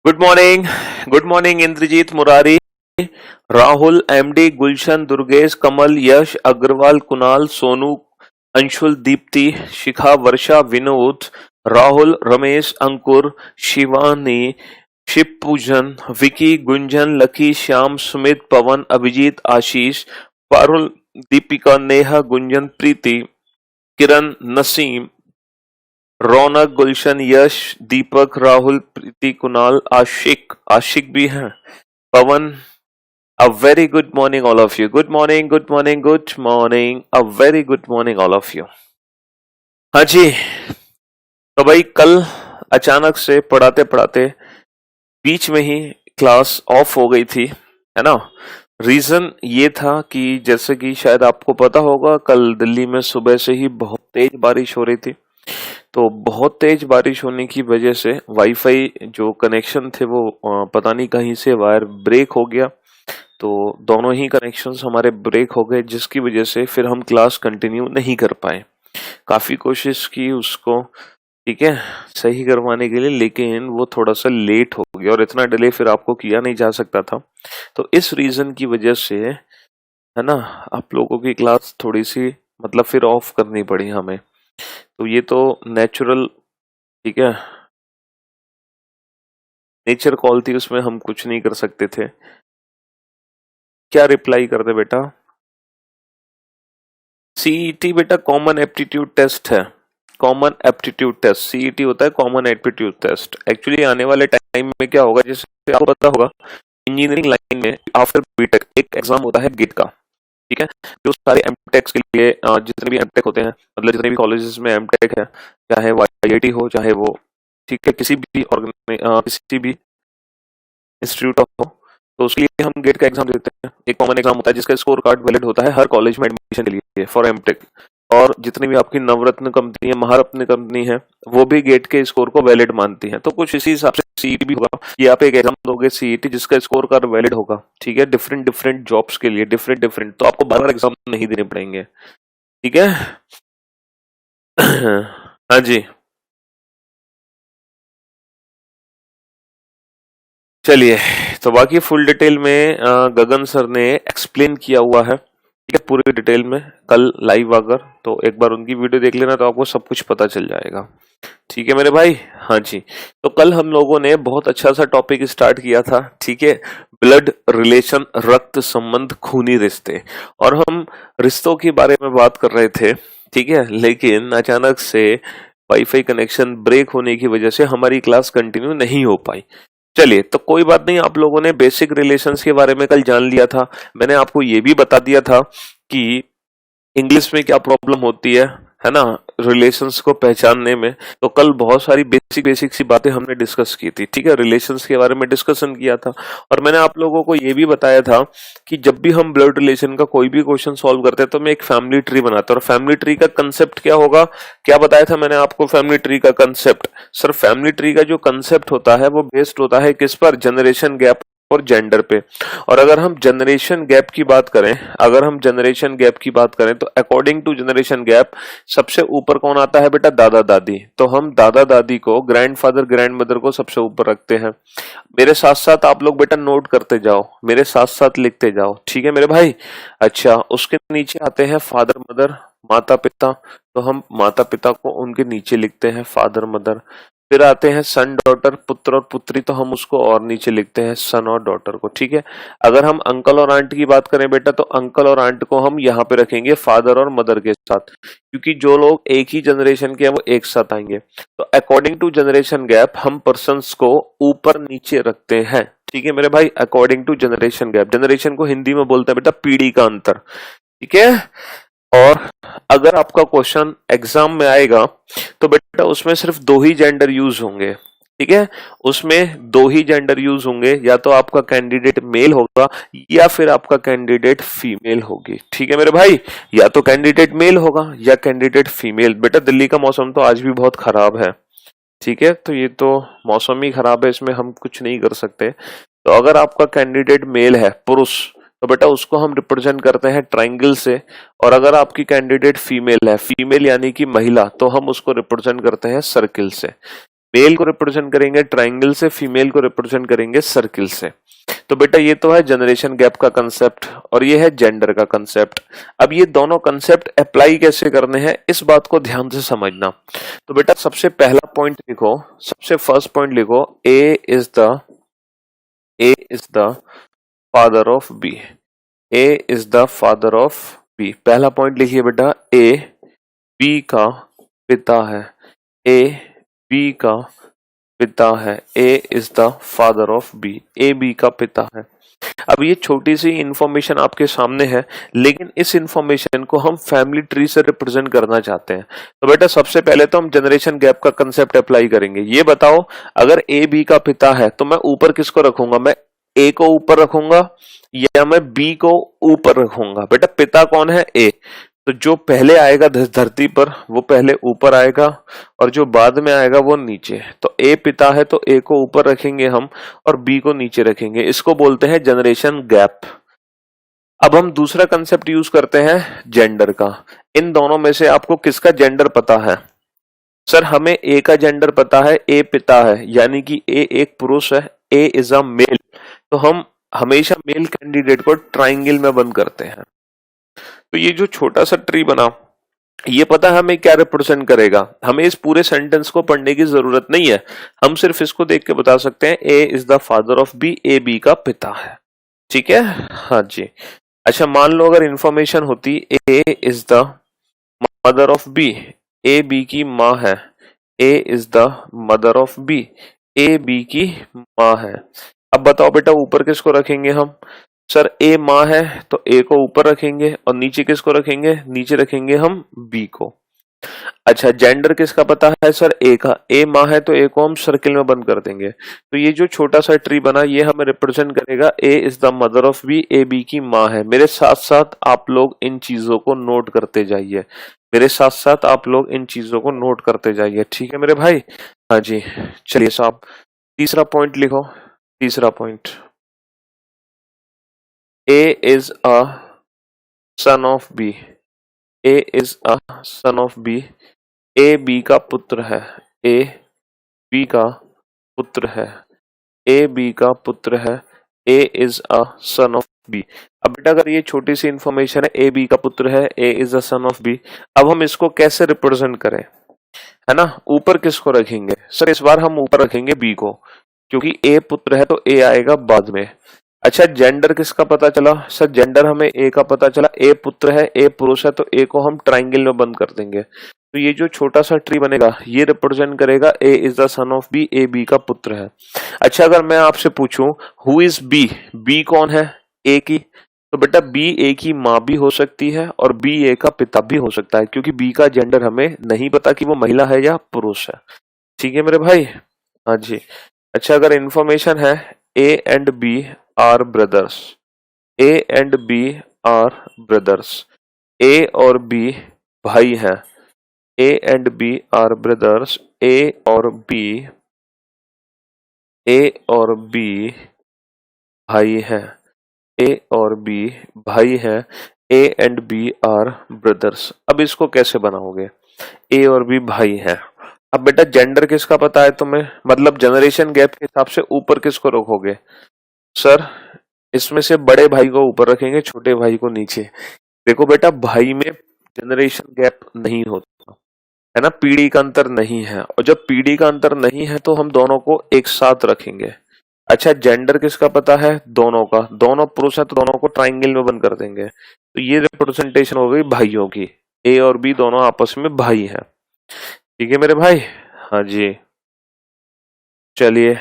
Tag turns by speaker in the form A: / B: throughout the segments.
A: Good morning Indrajeet Murari, Rahul, MD, Gulshan, Durgesh, Kamal, Yash, Agarwal, Kunal, Sonu, Anshul, Deepti, Shikha, Varsha, Vinod, Rahul, Ramesh, Ankur, Shivani, Shiv Pujan, Vicky, Gunjan, Lucky, Shyam, Sumit, Pawan, Abhijeet, Ashish, Parul, Deepika, Neha, Gunjan, Preeti, Kiran, Naseem, Raunak, Gulshan, Yash, Deepak, Rahul, Preeti, Kunal, Ashiq भी हैं, पवन। A very good morning all of you. Good morning, good morning, good morning. A very good morning all of you. हाँ जी, तो भाई कल अचानक से पढ़ाते पढ़ाते बीच में ही क्लास ऑफ हो गई थी, है ना। रीजन ये था कि जैसे कि शायद आपको पता होगा, कल दिल्ली में सुबह से ही बहुत तेज बारिश हो रही थी। तो बहुत तेज बारिश होने की वजह से वाईफाई जो कनेक्शन थे वो पता नहीं कहीं से वायर ब्रेक हो गया, तो दोनों ही कनेक्शंस हमारे ब्रेक हो गए, जिसकी वजह से फिर हम क्लास कंटिन्यू नहीं कर पाए। काफी कोशिश की उसको, ठीक है, सही करवाने के लिए, लेकिन वो थोड़ा सा लेट हो गया और इतना डिले फिर आपको किया नहीं जा सकता था। तो इस रीजन की वजह से, है ना, आप लोगों की क्लास थोड़ी सी मतलब फिर ऑफ करनी पड़ी हमें। तो ये तो नेचुरल, ठीक है, नेचर कॉल थी, उसमें हम कुछ नहीं कर सकते थे। क्या रिप्लाई कर दे बेटा? सीईटी बेटा कॉमन एप्टीट्यूड टेस्ट है, कॉमन एप्टीट्यूड टेस्ट। सीईटी होता है कॉमन एप्टीट्यूड टेस्ट। एक्चुअली आने वाले टाइम में क्या होगा, जैसे आपको पता होगा, इंजीनियरिंग लाइन में आफ्टर बीटेक एक एग्जाम होता है गेट का, ठीक है, जो सारे एमटेक्स के लिए जितने भी एमटेक होते हैं, मतलब जितने भी कॉलेजेस में एमटेक है, चाहे वो आईआईटी हो, चाहे वो, ठीक है, किसी भी किसी भी इंस्टीट्यूट ऑफ हो, तो उसके लिए हम गेट का एग्जाम देते हैं। एक कॉमन एग्जाम होता है जिसका स्कोर कार्ड वैलिड होता है हर कॉलेज में एडमिशन के लिए फॉर एमटेक। और जितनी भी आपकी नवरत्न कंपनी है, महारत्न कंपनी है, वो भी गेट के स्कोर को वैलिड मानती है। तो कुछ इसी हिसाब से सीईटी भी होगा। ये आप एक एग्जाम दोगे सीईटी जिसका स्कोर कार्ड वैलिड होगा, ठीक है, डिफरेंट डिफरेंट जॉब्स के लिए, डिफरेंट डिफरेंट। तो आपको बार बार एग्जाम नहीं देने पड़ेंगे, ठीक है। हाँ जी, चलिए, तो बाकी फुल डिटेल में गगन सर ने एक्सप्लेन किया हुआ है, ठीक है, पूरी डिटेल में। कल लाइव अगर तो एक बार उनकी वीडियो देख लेना, तो आपको सब कुछ पता चल जाएगा, ठीक है मेरे भाई। हाँ जी, तो कल हम लोगों ने बहुत अच्छा सा टॉपिक स्टार्ट किया था, ठीक है, ब्लड रिलेशन, रक्त संबंध, खूनी रिश्ते। और हम रिश्तों के बारे में बात कर रहे थे, ठीक है, लेकिन अचानक से वाईफाई कनेक्शन ब्रेक होने की वजह से हमारी क्लास कंटिन्यू नहीं हो पाई। चलिए, तो कोई बात नहीं, आप लोगों ने बेसिक रिलेशंस के बारे में कल जान लिया था। मैंने आपको ये भी बता दिया था कि इंग्लिश में क्या प्रॉब्लम होती है ना, रिलेशंस को पहचानने में। तो कल बहुत सारी बेसिक बेसिक सी बातें हमने डिस्कस की थी, ठीक है, रिलेशंस के बारे में डिस्कशन किया था। और मैंने आप लोगों को ये भी बताया था कि जब भी हम ब्लड रिलेशन का कोई भी क्वेश्चन सॉल्व करते हैं तो मैं एक फैमिली ट्री बनाता हूँ। और फैमिली ट्री का कंसेप्ट क्या होगा, क्या बताया था मैंने आपको फैमिली ट्री का कंसेप्ट? सर, फैमिली ट्री का जो कंसेप्ट होता है वो बेस्ड होता है किस पर? जनरेशन गैप और जेंडर पे। और अगर हम जनरेशन गैप की बात करें, तो अकॉर्डिंग टू जनरेशन गैप सबसे ऊपर कौन आता है बेटा? दादा दादी। तो हम दादा दादी को, ग्रैंडफादर ग्रैंड मदर को सबसे ऊपर रखते हैं। मेरे साथ साथ आप लोग बेटा नोट करते जाओ, मेरे साथ साथ लिखते जाओ, ठीक है मेरे भाई। अच्छा, उसके नीचे आते हैं फादर मदर, माता पिता। तो हम माता पिता को उनके नीचे लिखते हैं फादर मदर। फिर आते हैं सन डॉटर, पुत्र और पुत्री, तो हम उसको और नीचे लिखते हैं सन और डॉटर को, ठीक है। अगर हम अंकल और आंट की बात करें बेटा, तो अंकल और आंट को हम यहाँ पे रखेंगे फादर और मदर के साथ, क्योंकि जो लोग एक ही जनरेशन के हैं वो एक साथ आएंगे। तो अकॉर्डिंग टू जनरेशन गैप हम पर्सन्स को ऊपर नीचे रखते हैं, ठीक है मेरे भाई, according to generation gap. Generation को हिंदी में बोलते हैं बेटा पीढ़ी का अंतर, ठीक है। और अगर आपका क्वेश्चन एग्जाम में आएगा तो बेटा उसमें सिर्फ दो ही जेंडर यूज होंगे, ठीक है, उसमें दो ही जेंडर यूज होंगे, या तो आपका कैंडिडेट मेल होगा या फिर आपका कैंडिडेट फीमेल होगी, ठीक है मेरे भाई, या तो कैंडिडेट मेल होगा या कैंडिडेट फीमेल। बेटा दिल्ली का मौसम तो आज भी बहुत खराब है, ठीक है, तो ये तो मौसम ही खराब है, इसमें हम कुछ नहीं कर सकते। तो अगर आपका कैंडिडेट मेल है, पुरुष, तो बेटा उसको हम रिप्रेजेंट करते हैं ट्रायंगल से। और अगर आपकी कैंडिडेट फीमेल है, फीमेल यानी कि महिला, तो हम उसको रिप्रेजेंट करते हैं सर्किल से। मेल को रिप्रेजेंट करेंगे ट्राइंगल से, फीमेल को रिप्रेजेंट करेंगे सर्किल से। तो बेटा ये तो है जनरेशन गैप का कंसेप्ट और ये है जेंडर का कंसेप्ट। अब ये दोनों कंसेप्ट अप्लाई कैसे करने हैं इस बात को ध्यान से समझना। तो बेटा सबसे पहला पॉइंट लिखो, सबसे फर्स्ट पॉइंट लिखो, A is the father of B. A is the father of B, पहला पॉइंट लिखिए बेटा। ए बी का पिता है, ए बी का पिता है, A is the father of B, A B का पिता है। अब ये छोटी सी इंफॉर्मेशन आपके सामने है, लेकिन इस इंफॉर्मेशन को हम फैमिली ट्री से रिप्रेजेंट करना चाहते हैं। तो बेटा सबसे पहले तो हम जनरेशन गैप का कंसेप्ट अप्लाई करेंगे। ये बताओ अगर ए बी का पिता है तो मैं ऊपर किसको रखूंगा, मैं ए को ऊपर रखूंगा या मैं बी को ऊपर रखूंगा? बेटा पिता कौन है, ए, तो जो पहले आएगा धरती पर वो पहले ऊपर आएगा और जो बाद में आएगा वो नीचे। तो ए पिता है तो ए को ऊपर रखेंगे हम और बी को नीचे रखेंगे, इसको बोलते हैं जनरेशन गैप। अब हम दूसरा कंसेप्ट यूज करते हैं जेंडर का। इन दोनों में से आपको किसका जेंडर पता है? सर हमें ए का जेंडर पता है, ए पिता है, यानी कि ए एक पुरुष है, ए इज अ मेल। तो हम हमेशा मेल कैंडिडेट को ट्राइंगल में बंद करते हैं। तो ये जो छोटा सा ट्री बना, ये पता है हमें क्या रिप्रेजेंट करेगा? हमें इस पूरे सेंटेंस को पढ़ने की जरूरत नहीं है, हम सिर्फ इसको देख के बता सकते हैं A is the father of B, A B का पिता है। ठीक है, हाँ जी। अच्छा मान लो अगर इंफॉर्मेशन होती A is the mother of B, A B की माँ है, A is the mother of B, A B की माँ है। अब बताओ बेटा ऊपर किसको रखेंगे हम? सर ए माँ है तो ए को ऊपर रखेंगे और नीचे किसको रखेंगे? नीचे रखेंगे हम बी को। अच्छा जेंडर किसका पता है? सर ए का, ए माँ है तो ए को हम सर्किल में बंद कर देंगे। तो ये जो छोटा सा ट्री बना ये हमें रिप्रेजेंट करेगा A is the mother of B, A B की माँ है। मेरे साथ साथ आप लोग इन चीजों को नोट करते जाइए, मेरे साथ साथ आप लोग इन चीजों को नोट करते जाइए। ठीक है मेरे भाई, हाँ जी। चलिए साहब तीसरा पॉइंट लिखो। तीसरा point, A is a son of B, A is a son of B, A B का पुत्र है, A B का पुत्र है, A B का पुत्र है, A is a son of B। अब बेटा अगर ये छोटी सी इंफॉर्मेशन है, A B का पुत्र है, A is a son of B, अब हम इसको कैसे रिप्रेजेंट करें, है ना? ऊपर किसको रखेंगे? सर इस बार हम ऊपर रखेंगे B को, क्योंकि A पुत्र है तो A आएगा बाद में। अच्छा जेंडर किसका पता चला? सर जेंडर हमें ए का पता चला, ए पुत्र है, ए पुरुष है, तो ए को हम ट्राइंगल में बंद कर देंगे। तो ये जो छोटा सा ट्री बनेगा ये रिप्रेजेंट करेगा A is the son of B, A B का पुत्र है। अच्छा अगर मैं आपसे पूछूं हु इज बी, बी कौन है? ए की, तो बेटा बी ए की माँ भी हो सकती है और बी ए का पिता भी हो सकता है, क्योंकि बी का जेंडर हमें नहीं पता कि वो महिला है या पुरुष है। ठीक है मेरे भाई, हाँ जी। अच्छा अगर इंफॉर्मेशन है A and B are brothers, A and B are brothers, A और बी भाई हैं, A and B are brothers, A और बी भाई हैं, ए और बी भाई हैं, A and B are brothers. अब इसको कैसे बनाओगे? ए और बी भाई हैं। अब बेटा जेंडर किसका पता है तुम्हें? मतलब जनरेशन गैप के हिसाब से ऊपर किसको रखोगे? सर इसमें से बड़े भाई को ऊपर रखेंगे, छोटे भाई को नीचे। देखो बेटा भाई में जनरेशन गैप नहीं होता है ना, पीढ़ी का अंतर नहीं है, और जब पीढ़ी का अंतर नहीं है तो हम दोनों को एक साथ रखेंगे। अच्छा जेंडर किसका पता है? दोनों का, दोनों पुरुष है तो दोनों को ट्राइंगल में बंद कर देंगे। तो ये रिप्रेजेंटेशन हो गई भाइयों की, ए और बी दोनों आपस में भाई हैं। ठीक है मेरे भाई, हाँ जी। चलिए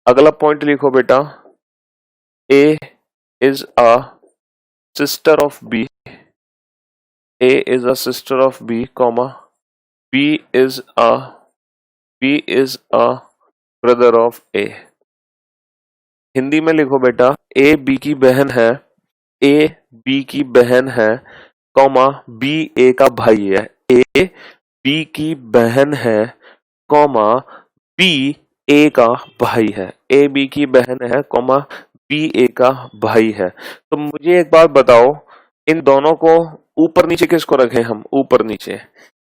A: अगला पॉइंट लिखो बेटा, ए is a sister of B, A is a sister of B, comma B is a brother of A। Hindi में लिखो बेटा, A B की बहन है, A B की बहन है, कॉमा B A का भाई है, A B की बहन है, कॉमा B A का भाई है, A B की बहन है, कॉमा बी ए का भाई है। तो मुझे एक बात बताओ, इन दोनों को ऊपर नीचे किसको रखें हम? ऊपर नीचे।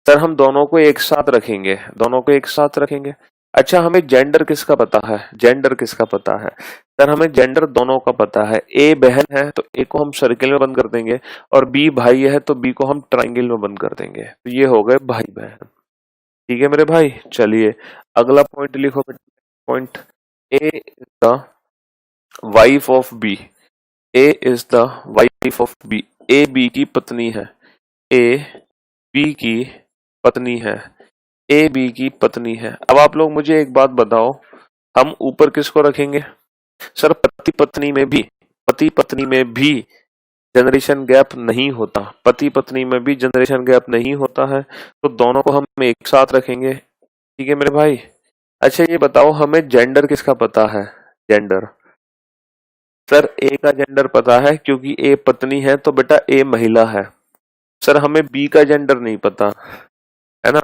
A: सर हम दोनों को एक साथ रखेंगे, दोनों को एक साथ रखेंगे। अच्छा, हमें जेंडर किसका पता है? जेंडर किसका पता है सर? हमें जेंडर दोनों का पता है। ए बहन है तो ए को हम सर्किल में बंद कर देंगे, और बी भाई है तो बी को हम ट्राइंगल में बंद कर देंगे। तो ये हो गए भाई बहन। ठीक है मेरे भाई, चलिए अगला पॉइंट लिखो। Point, A is the wife of B. A is the wife of B. A B की पत्नी है। ए बी की पत्नी है। ए बी की पत्नी है। अब आप लोग मुझे एक बात बताओ, हम ऊपर किसको रखेंगे? सर पति पत्नी में भी जनरेशन गैप नहीं होता। पति पत्नी में भी जनरेशन गैप नहीं होता है, तो दोनों को हम एक साथ रखेंगे। ठीक है मेरे भाई। अच्छा ये बताओ, हमें जेंडर किसका पता है? जेंडर, सर ए का जेंडर पता है, क्योंकि ए पत्नी है तो बेटा ए महिला है। सर हमें बी का जेंडर नहीं पता, है ना?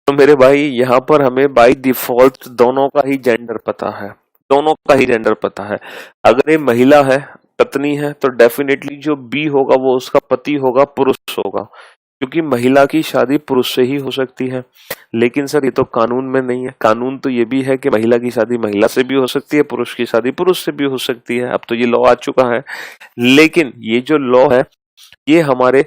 A: तो मेरे भाई यहाँ पर हमें बाय डिफॉल्ट दोनों का ही जेंडर पता है। दोनों का ही जेंडर पता है। अगर ये महिला है, पत्नी है, तो डेफिनेटली जो बी होगा वो उसका पति होगा, पुरुष होगा, क्योंकि महिला की शादी पुरुष से ही हो सकती है। लेकिन सर ये तो कानून में नहीं है। कानून तो ये भी है कि महिला की शादी महिला से भी हो सकती है, पुरुष की शादी पुरुष से भी हो सकती है। अब तो ये लॉ आ चुका है, लेकिन ये जो लॉ है ये हमारे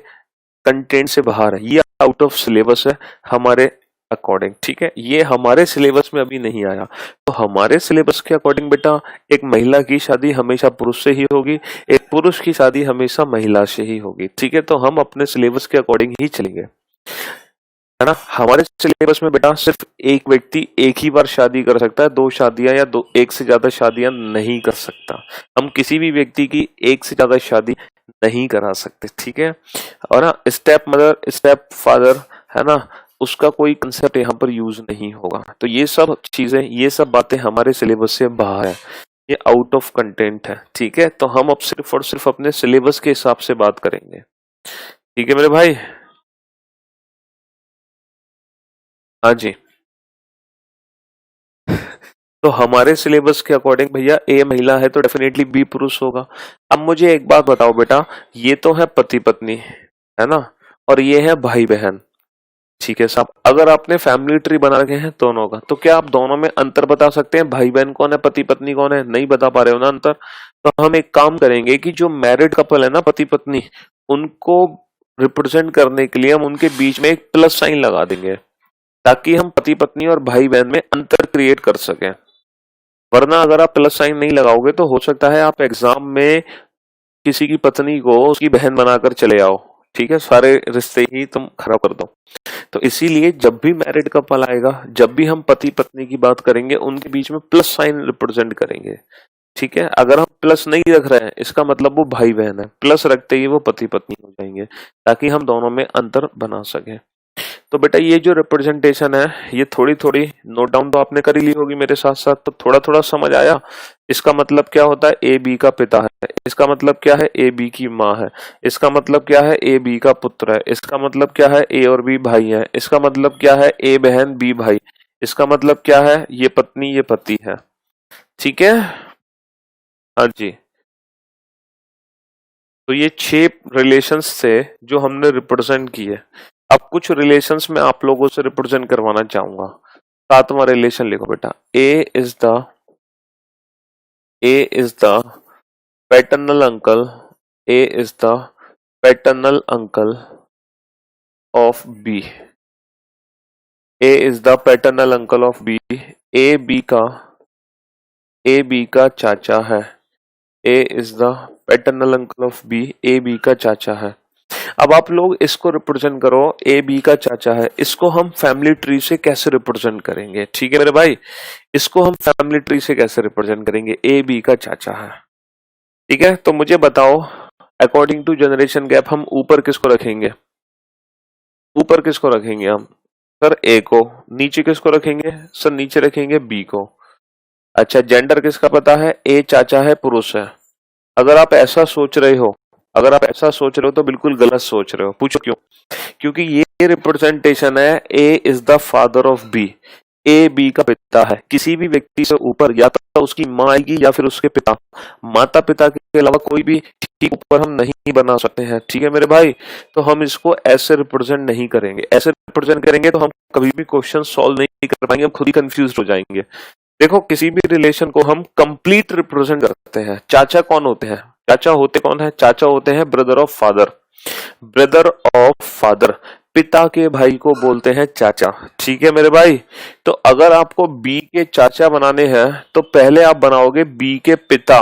A: कंटेंट से बाहर है, ये आउट ऑफ सिलेबस है हमारे अकॉर्डिंग। ठीक है, ये हमारे सिलेबस में अभी नहीं आया। तो हमारे सिलेबस के अकॉर्डिंग बेटा एक महिला की शादी हमेशा पुरुष से ही होगी, एक पुरुष की शादी हमेशा महिला से ही होगी। ठीक है, तो हम अपने सिलेबस के अकॉर्डिंग ही चलेंगे, है ना? हमारे सिलेबस में बेटा सिर्फ एक व्यक्ति एक ही बार शादी कर सकता है, दो शादियां या दो एक से ज्यादा शादियां नहीं कर सकता। हम किसी भी व्यक्ति की एक से ज्यादा शादी नहीं करा सकते। ठीक है, और ना स्टेप मदर स्टेप फादर, है ना, उसका कोई कंसेप्ट यहाँ पर यूज नहीं होगा। तो ये सब चीजें, ये सब बातें हमारे सिलेबस से बाहर है, ये आउट ऑफ कंटेंट है। ठीक है, तो हम अब सिर्फ और सिर्फ अपने सिलेबस के हिसाब से बात करेंगे। ठीक है मेरे भाई। हाँ जी, तो हमारे सिलेबस के अकॉर्डिंग भैया ए महिला है तो डेफिनेटली बी पुरुष होगा। अब मुझे एक बात बताओ बेटा, ये तो है पति पत्नी, है ना, और ये है भाई बहन। ठीक है साहब, अगर आपने फैमिली ट्री बना रखे हैं दोनों का, तो क्या आप दोनों में अंतर बता सकते हैं? भाई बहन कौन है, पति पत्नी कौन है? नहीं बता पा रहे हो ना अंतर? तो हम एक काम करेंगे कि जो मैरिड कपल है ना, पति पत्नी, उनको रिप्रेजेंट करने के लिए हम उनके बीच में एक प्लस साइन लगा देंगे, ताकि हम पति पत्नी और भाई बहन में अंतर क्रिएट कर सकें। वरना अगर आप प्लस साइन नहीं लगाओगे तो हो सकता है आप एग्जाम में किसी की पत्नी को उसकी बहन बनाकर चले आओ। ठीक है, सारे रिश्ते ही तुम खराब कर दो। तो इसीलिए जब भी मैरिड कपल आएगा, जब भी हम पति पत्नी की बात करेंगे, उनके बीच में प्लस साइन रिप्रेजेंट करेंगे। ठीक है, अगर हम प्लस नहीं रख रहे हैं इसका मतलब वो भाई बहन है, प्लस रखते ही वो पति पत्नी हो जाएंगे, ताकि हम दोनों में अंतर बना सके। तो बेटा ये जो रिप्रेजेंटेशन है ये थोड़ी थोड़ी नोट डाउन तो आपने कर ही ली होगी मेरे साथ साथ, तो थोड़ा थोड़ा समझ आया इसका मतलब क्या होता है? ए बी का पिता है, इसका मतलब क्या है? ए बी की माँ है, इसका मतलब क्या है? ए बी का पुत्र है, इसका मतलब क्या है? ए और बी भाई है, इसका मतलब क्या है? ए बहन बी भाई, इसका मतलब क्या है? ये पत्नी ये पति है। ठीक है, हाँ जी। तो ये 6 रिलेशंस थे जो हमने रिप्रेजेंट किए। अब कुछ रिलेशंस में आप लोगों से रिप्रेजेंट करवाना चाहूंगा। 7वां रिलेशन लिखो बेटा। A is the paternal uncle. A is the paternal uncle of B. A is the paternal uncle of B. A B का चाचा है। A is the paternal uncle of B. A B का चाचा है। अब आप लोग इसको रिप्रेजेंट करो, ए बी का चाचा है, इसको हम फैमिली ट्री से कैसे रिप्रेजेंट करेंगे? ठीक है मेरे भाई, इसको हम फैमिली ट्री से कैसे रिप्रेजेंट करेंगे? ए बी का चाचा है। ठीक है, तो मुझे बताओ अकॉर्डिंग टू जनरेशन गैप हम ऊपर किसको रखेंगे? ऊपर किसको रखेंगे हम? सर ए को। नीचे किसको रखेंगे? सर नीचे रखेंगे बी को। अच्छा, जेंडर किसका पता है? ए चाचा है, पुरुष है। अगर आप ऐसा सोच रहे हो, अगर आप ऐसा सोच रहे हो तो बिल्कुल गलत सोच रहे हो। पूछो क्यों? क्योंकि ये रिप्रेजेंटेशन है A is the father of B. A B का पिता है। किसी भी व्यक्ति से ऊपर या तो उसकी माँ आएगी या फिर उसके पिता। माता पिता के अलावा कोई भी ठीक ऊपर हम नहीं बना सकते हैं। ठीक है मेरे भाई, तो हम इसको ऐसे रिप्रेजेंट नहीं करेंगे। ऐसे रिप्रेजेंट करेंगे तो हम कभी भी क्वेश्चन सॉल्व नहीं कर पाएंगे, हम खुद ही कंफ्यूज हो जाएंगे। देखो किसी भी रिलेशन को हम कंप्लीट रिप्रेजेंट करते हैं। चाचा कौन होते हैं? चाचा होते कौन है? चाचा होते हैं brother of father. Brother of father, पिता के भाई को बोलते हैं चाचा। ठीक है मेरे भाई। तो अगर आपको बी के चाचा बनाने हैं तो पहले आप बनाओगे बी के पिता,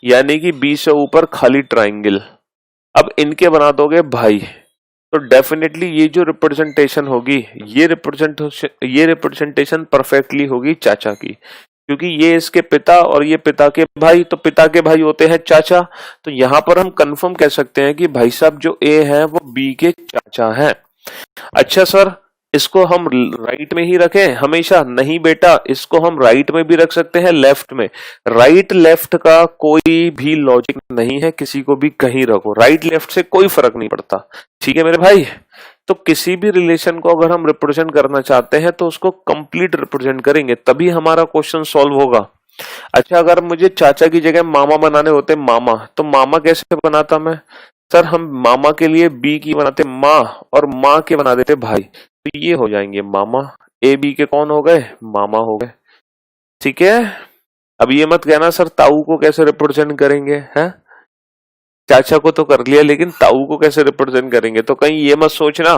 A: यानी कि बी से ऊपर खाली ट्राइंगल। अब इनके बना दोगे भाई। तो डेफिनेटली ये जो रिप्रेजेंटेशन होगी, ये रिप्रेजेंटेशन परफेक्टली होगी चाचा की, क्योंकि ये इसके पिता और ये पिता के भाई, तो पिता के भाई होते हैं चाचा। तो यहां पर हम कंफर्म कह सकते हैं कि भाई साहब जो ए है वो बी के चाचा हैं। अच्छा सर, इसको हम राइट में ही रखें हमेशा? नहीं बेटा, इसको हम राइट में भी रख सकते हैं, लेफ्ट में। राइट लेफ्ट का कोई भी लॉजिक नहीं है, किसी को भी कहीं रखो, राइट लेफ्ट से कोई फर्क नहीं पड़ता। ठीक है मेरे भाई। तो किसी भी रिलेशन को अगर हम रिप्रेजेंट करना चाहते हैं तो उसको कंप्लीट रिप्रेजेंट करेंगे, तभी हमारा क्वेश्चन सॉल्व होगा। अच्छा, अगर मुझे चाचा की जगह मामा बनाने होते, मामा, तो मामा कैसे बनाता मैं? सर हम मामा के लिए बी की बनाते माँ और माँ के बना देते भाई, तो ये हो जाएंगे मामा। ए बी के कौन हो गए? मामा हो गए। ठीक है। अब ये मत कहना सर ताऊ को कैसे रिप्रेजेंट करेंगे, हैं? चाचा को तो कर लिया, लेकिन ताऊ को कैसे रिप्रेजेंट करेंगे? तो कहीं ये मत सोचना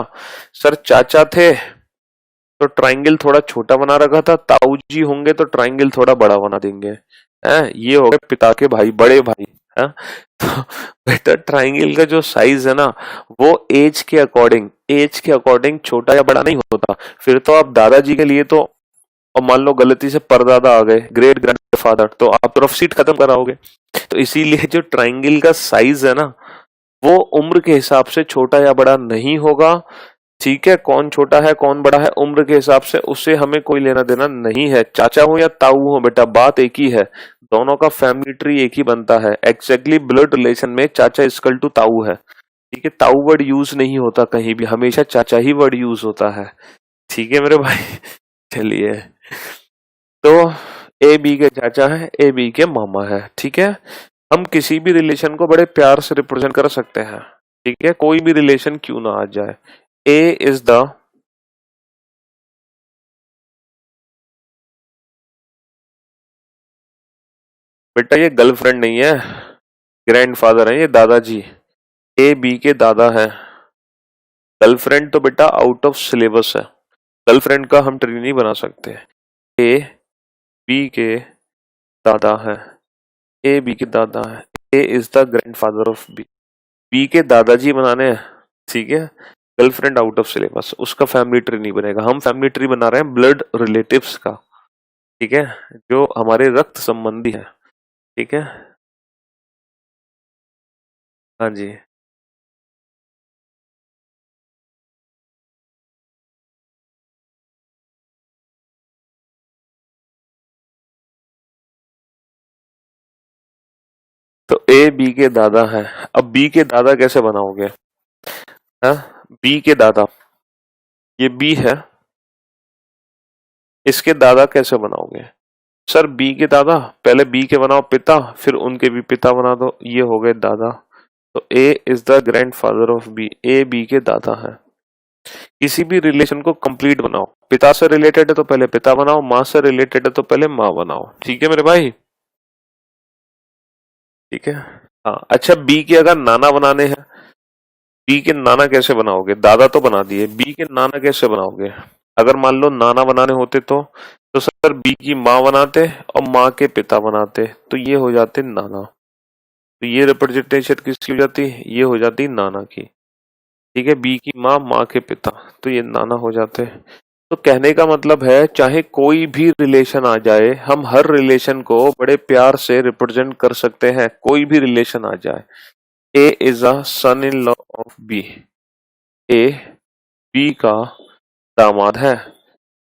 A: सर चाचा थे तो ट्रायंगल थोड़ा छोटा बना रखा था, ताऊ जी होंगे तो ट्रायंगल थोड़ा बड़ा बना देंगे, हैं? ये हो गए पिता के भाई, बड़े भाई, हैं? तो बेटा ट्रायंगल का जो साइज है ना, वो एज के अकॉर्डिंग छोटा या बड़ा नहीं होता। फिर तो आप दादाजी के लिए तो, और मान लो गलती से परदादा आ गए, ग्रेट ग्रैंडफादर, तो आप रफ सीट खत्म कराओगे। तो इसीलिए जो ट्रायंगल का साइज है ना, वो उम्र के हिसाब से छोटा या बड़ा नहीं होगा। ठीक है, कौन छोटा है कौन बड़ा है उम्र के हिसाब से, उससे हमें कोई लेना देना नहीं है। चाचा हो या ताऊ हो बेटा, बात एक ही है, दोनों का फैमिली ट्री एक ही बनता है। एग्जैक्टली ब्लड रिलेशन में चाचा इक्वल टू ताऊ है। ठीक है, ताऊ वर्ड यूज नहीं होता कहीं भी, हमेशा चाचा ही वर्ड यूज होता है। ठीक है मेरे भाई। चलिए, तो ए बी के चाचा है, ए बी के मामा है। ठीक है, हम किसी भी रिलेशन को बड़े प्यार से रिप्रेजेंट कर सकते हैं। ठीक है, कोई भी रिलेशन क्यों ना आ जाए। ए इज द बेटा, ये गर्लफ्रेंड नहीं है, ग्रैंडफादर है ये, दादाजी। ए बी के दादा है। गर्लफ्रेंड तो बेटा आउट ऑफ सिलेबस है, गर्लफ्रेंड का हम ट्री नहीं बना सकते। ए बी के दादा है, ए बी के दादा है, A is the grandfather of B. B के दादाजी बनाने हैं। ठीक है, गर्लफ्रेंड आउट ऑफ सिलेबस, उसका फैमिली ट्री नहीं बनेगा। हम फैमिली ट्री बना रहे हैं ब्लड रिलेटिव्स का। ठीक है, जो हमारे रक्त संबंधी है। ठीक है, हाँ जी। तो ए बी के दादा है। अब बी के दादा कैसे बनाओगे? हाँ, बी के दादा, ये बी है, इसके दादा कैसे बनाओगे? सर बी के दादा, पहले बी के बनाओ पिता, फिर उनके भी पिता बना दो, ये हो गए दादा। तो A is the grandfather of B, A B के दादा है। किसी भी रिलेशन को कंप्लीट बनाओ, पिता से रिलेटेड है तो पहले पिता बनाओ, माँ से रिलेटेड है तो पहले माँ बनाओ। ठीक है मेरे भाई। ठीक है, हाँ। अच्छा, बी के अगर नाना बनाने हैं, बी के नाना कैसे बनाओगे? दादा तो बना दिए, बी के नाना कैसे बनाओगे? अगर मान लो नाना बनाने होते तो सर बी की माँ बनाते और माँ के पिता बनाते, तो ये हो जाते नाना। तो ये रिप्रेजेंटेशन किसकी हो जाती? ये हो जाती नाना की। ठीक है, बी की माँ, माँ के पिता, तो ये नाना हो जाते। तो कहने का मतलब है चाहे कोई भी रिलेशन आ जाए, हम हर रिलेशन को बड़े प्यार से रिप्रेजेंट कर सकते हैं, कोई भी रिलेशन आ जाए। A is a son in law of B, A B का दामाद है,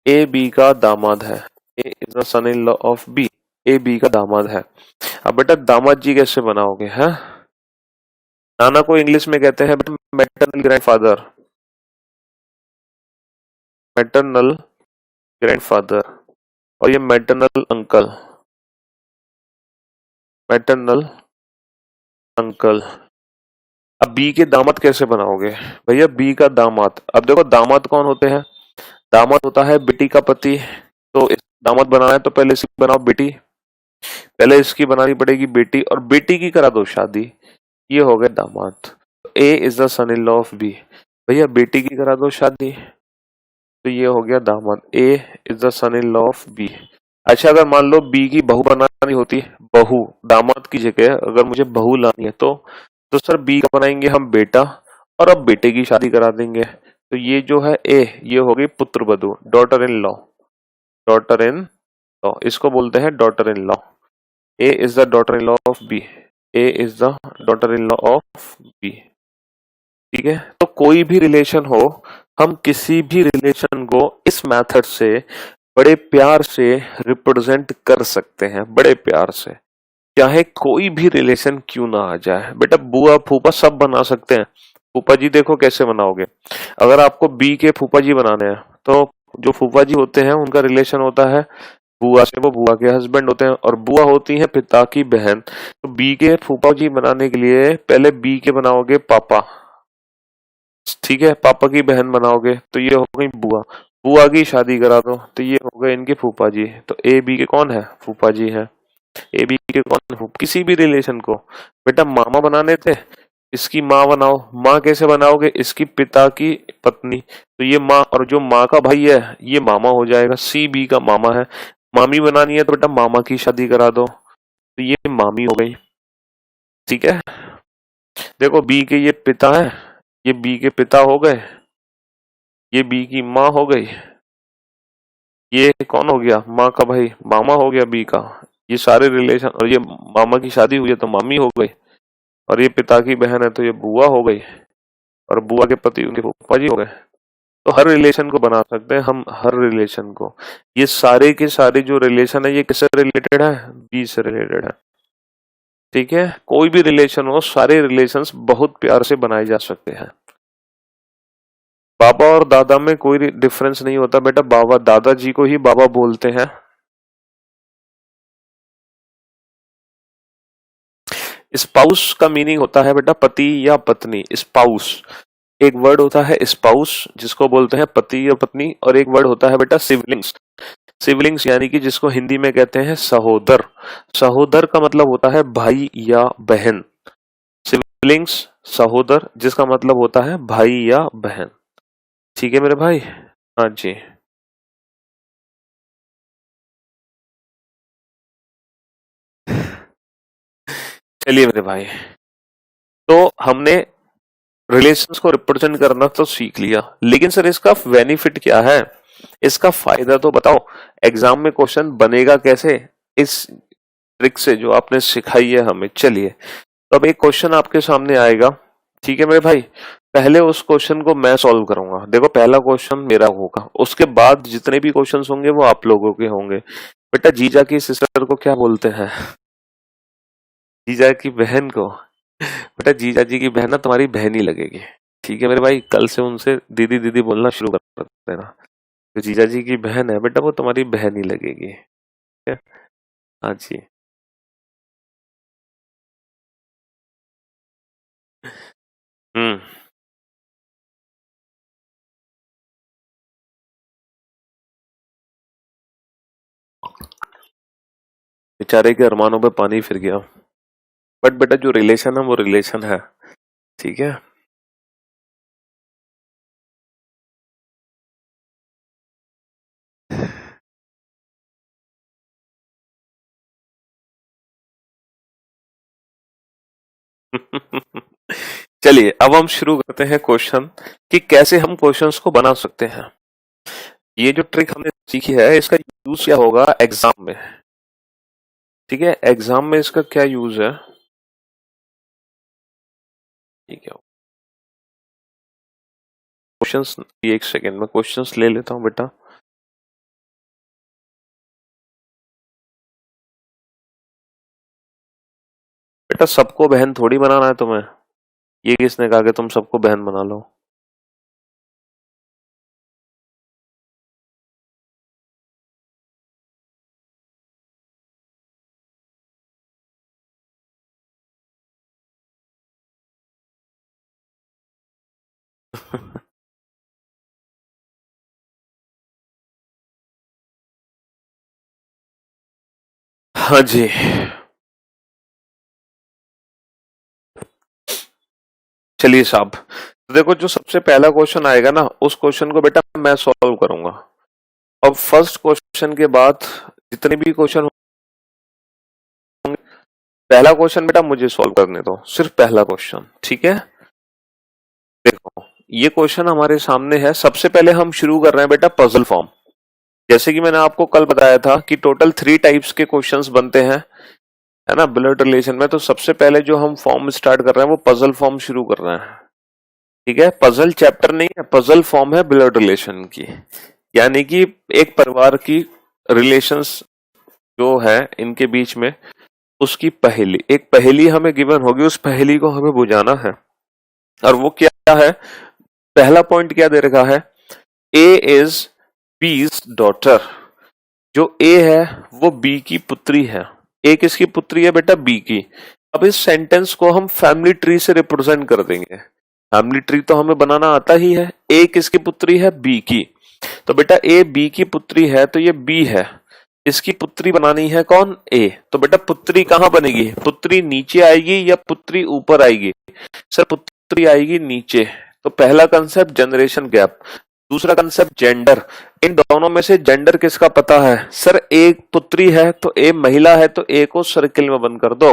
A: ए बी का दामाद है। A is a son in law of B, A B का दामाद है। अब बेटा दामाद जी कैसे बनाओगे? है, नाना को इंग्लिश में कहते हैं मैटरनल ग्रैंडफादर, मैटरनल ग्रैंडफादर, और ये मैटरनल अंकल, मैटरनल अंकल। अब बी के दामाद कैसे बनाओगे? भैया बी का दामाद, अब देखो दामाद कौन होते हैं? दामाद होता है बेटी का पति। तो दामाद बनाना है तो पहले इसकी बनाओ बेटी, पहले इसकी बनानी पड़ेगी बेटी, और बेटी की करा दो शादी। ये हो गए दामाद। A is the son in law of B. भैया बेटी की करा दो शादी, तो ये हो गया दामाद। A is the son in law of B. अच्छा, अगर मान लो बी की बहू बनानी होती, बहू, दामाद की जगह अगर मुझे बहू लानी है तो सर बी का बनाएंगे हम बेटा, और अब बेटे की शादी करा देंगे। तो ये जो है ए, ये हो गई पुत्र वधू, daughter in law, daughter in law, इसको बोलते हैं daughter in law. A is the daughter in law of B, A is the daughter in law of B. ठीक है, तो कोई भी रिलेशन हो, हम किसी भी रिलेशन को इस मेथड से बड़े प्यार से रिप्रेजेंट कर सकते हैं, बड़े प्यार से, चाहे कोई भी रिलेशन क्यों ना आ जाए। बेटा बुआ फूफा सब बना सकते हैं। फूफा जी देखो कैसे बनाओगे, अगर आपको बी के फूफा जी बनाने हैं तो जो फूफा जी होते हैं उनका रिलेशन होता है बुआ से, वो बुआ के हस्बैंड होते हैं, और बुआ होती है पिता की बहन। तो बी के फूफा जी बनाने के लिए पहले बी के बनाओगे पापा, ठीक है, पापा की बहन बनाओगे तो ये हो गई बुआ, बुआ की शादी करा दो तो ये हो गए इनके फूफा जी। तो ए बी के कौन है, फूफा जी है। ए बी के कौन है, किसी भी रिलेशन को बेटा मामा बनाने थे, इसकी माँ बनाओ। माँ कैसे बनाओगे, इसकी पिता की पत्नी, तो ये माँ, और जो माँ का भाई है ये मामा हो जाएगा, सी बी का मामा है। मामी बनानी है तो बेटा मामा की शादी करा दो, तो ये मामी हो गई। ठीक है, देखो बी के ये पिता है, ये बी के पिता हो गए, ये बी की माँ हो गई, ये कौन हो गया, माँ का भाई, मामा हो गया बी का। ये सारे रिलेशन, और ये मामा की शादी हुई है तो मामी हो गई, और ये पिता की बहन है तो ये बुआ हो गई, और बुआ के पति उनके फूफा जी हो गए। तो हर रिलेशन को बना सकते हैं हम, हर रिलेशन को। ये सारे के सारे जो रिलेशन है ये किससे रिलेटेड है, बी से रिलेटेड है। ठीक है, कोई भी रिलेशन हो, सारे रिलेशंस बहुत प्यार से बनाए जा सकते हैं। बाबा और दादा में कोई डिफरेंस नहीं होता बेटा, बाबा दादाजी को ही बाबा बोलते हैं। स्पाउस का मीनिंग होता है बेटा पति या पत्नी। स्पाउस एक वर्ड होता है, स्पाउस जिसको बोलते हैं पति या पत्नी, और एक वर्ड होता है बेटा सिबलिंग्स। सिबलिंग्स यानी कि जिसको हिंदी में कहते हैं सहोदर। सहोदर का मतलब होता है भाई या बहन। सिबलिंग्स सहोदर, जिसका मतलब होता है भाई या बहन। ठीक है मेरे भाई, हाँ जी। चलिए मेरे भाई, तो हमने रिलेशंस को रिप्रेजेंट करना तो सीख लिया, लेकिन सर इसका बेनिफिट क्या है, इसका फायदा तो बताओ। एग्जाम में क्वेश्चन बनेगा कैसे, इस ट्रिक से जो आपने सिखाई है हमें। चलिए, तो अब एक क्वेश्चन आपके सामने आएगा, ठीक है मेरे भाई। पहले उस क्वेश्चन को मैं सॉल्व करूंगा। देखो पहला क्वेश्चन मेरा होगा, उसके बाद जितने भी क्वेश्चंस होंगे वो आप लोगों के होंगे। बेटा जीजा की सिस्टर को क्या बोलते हैं, जीजा की बहन को। बेटा जीजा जी की बहन ना तुम्हारी बहन ही लगेगी। ठीक है मेरे भाई, कल से उनसे दीदी दीदी बोलना शुरू कर देना। तो जीजा जी की बहन है बेटा, वो तुम्हारी बहन ही लगेगी। ठीक है? हाँ जी। हम्म। बेचारे के अरमानों पे पानी फिर गया, बट बेटा जो रिलेशन है वो रिलेशन है। ठीक है। चलिए अब हम शुरू करते हैं क्वेश्चन, कि कैसे हम क्वेश्चंस को बना सकते हैं। ये जो ट्रिक हमने सीखी है इसका यूज क्या होगा एग्जाम में। ठीक है, एग्जाम में इसका क्या यूज है। ठीक है, क्वेश्चंस, एक सेकेंड में क्वेश्चंस ले लेता हूँ बेटा। बेटा सबको बहन थोड़ी बनाना है तुम्हें, ये किसने कहा कि तुम सबको बहन बना लो। हाँ जी, चलिए साहब, तो देखो जो सबसे पहला क्वेश्चन आएगा ना, उस क्वेश्चन को बेटा मैं सॉल्व करूंगा। अब फर्स्ट क्वेश्चन के बाद जितने भी क्वेश्चन होंगे, पहला क्वेश्चन बेटा मुझे सॉल्व करने दो, सिर्फ पहला क्वेश्चन, ठीक है। देखो ये क्वेश्चन हमारे सामने है। सबसे पहले हम शुरू कर रहे हैं बेटा पजल फॉर्म। जैसे कि मैंने आपको कल बताया था कि टोटल 3 टाइप्स के क्वेश्चंस बनते हैं, है ना, ब्लड रिलेशन में। तो सबसे पहले जो हम फॉर्म स्टार्ट कर रहे हैं वो पजल फॉर्म शुरू कर रहे हैं, ठीक है। पजल चैप्टर नहीं है, पजल फॉर्म है ब्लड रिलेशन की, यानी कि एक परिवार की रिलेशंस जो है इनके बीच में, उसकी पहेली, एक पहेली हमें गिवन होगी, उस पहेली को हमें बुझाना है। और वो क्या है, पहला पॉइंट क्या दे रखा है, ए इज बीज डॉटर। जो ए है वो बी की पुत्री है। ए किसकी पुत्री है बेटा, बी की। अब इस सेंटेंस को हम फैमिली ट्री से रिप्रेजेंट कर देंगे। फैमिली ट्री तो हमें बनाना आता ही है। ए किसकी पुत्री है, बी की। तो बेटा ए बी की पुत्री है, तो ये बी है, इसकी पुत्री बनानी है कौन, ए। तो बेटा पुत्री कहां बनेगी, पुत्री नीचे आएगी या पुत्री ऊपर आएगी, सर पुत्री आएगी नीचे। तो पहला कंसेप्ट जनरेशन गैप, दूसरा कंसेप्ट जेंडर। इन दोनों में से जेंडर किसका पता है, सर ए पुत्री है तो ए महिला है, तो ए को सर्किल में बंद कर दो।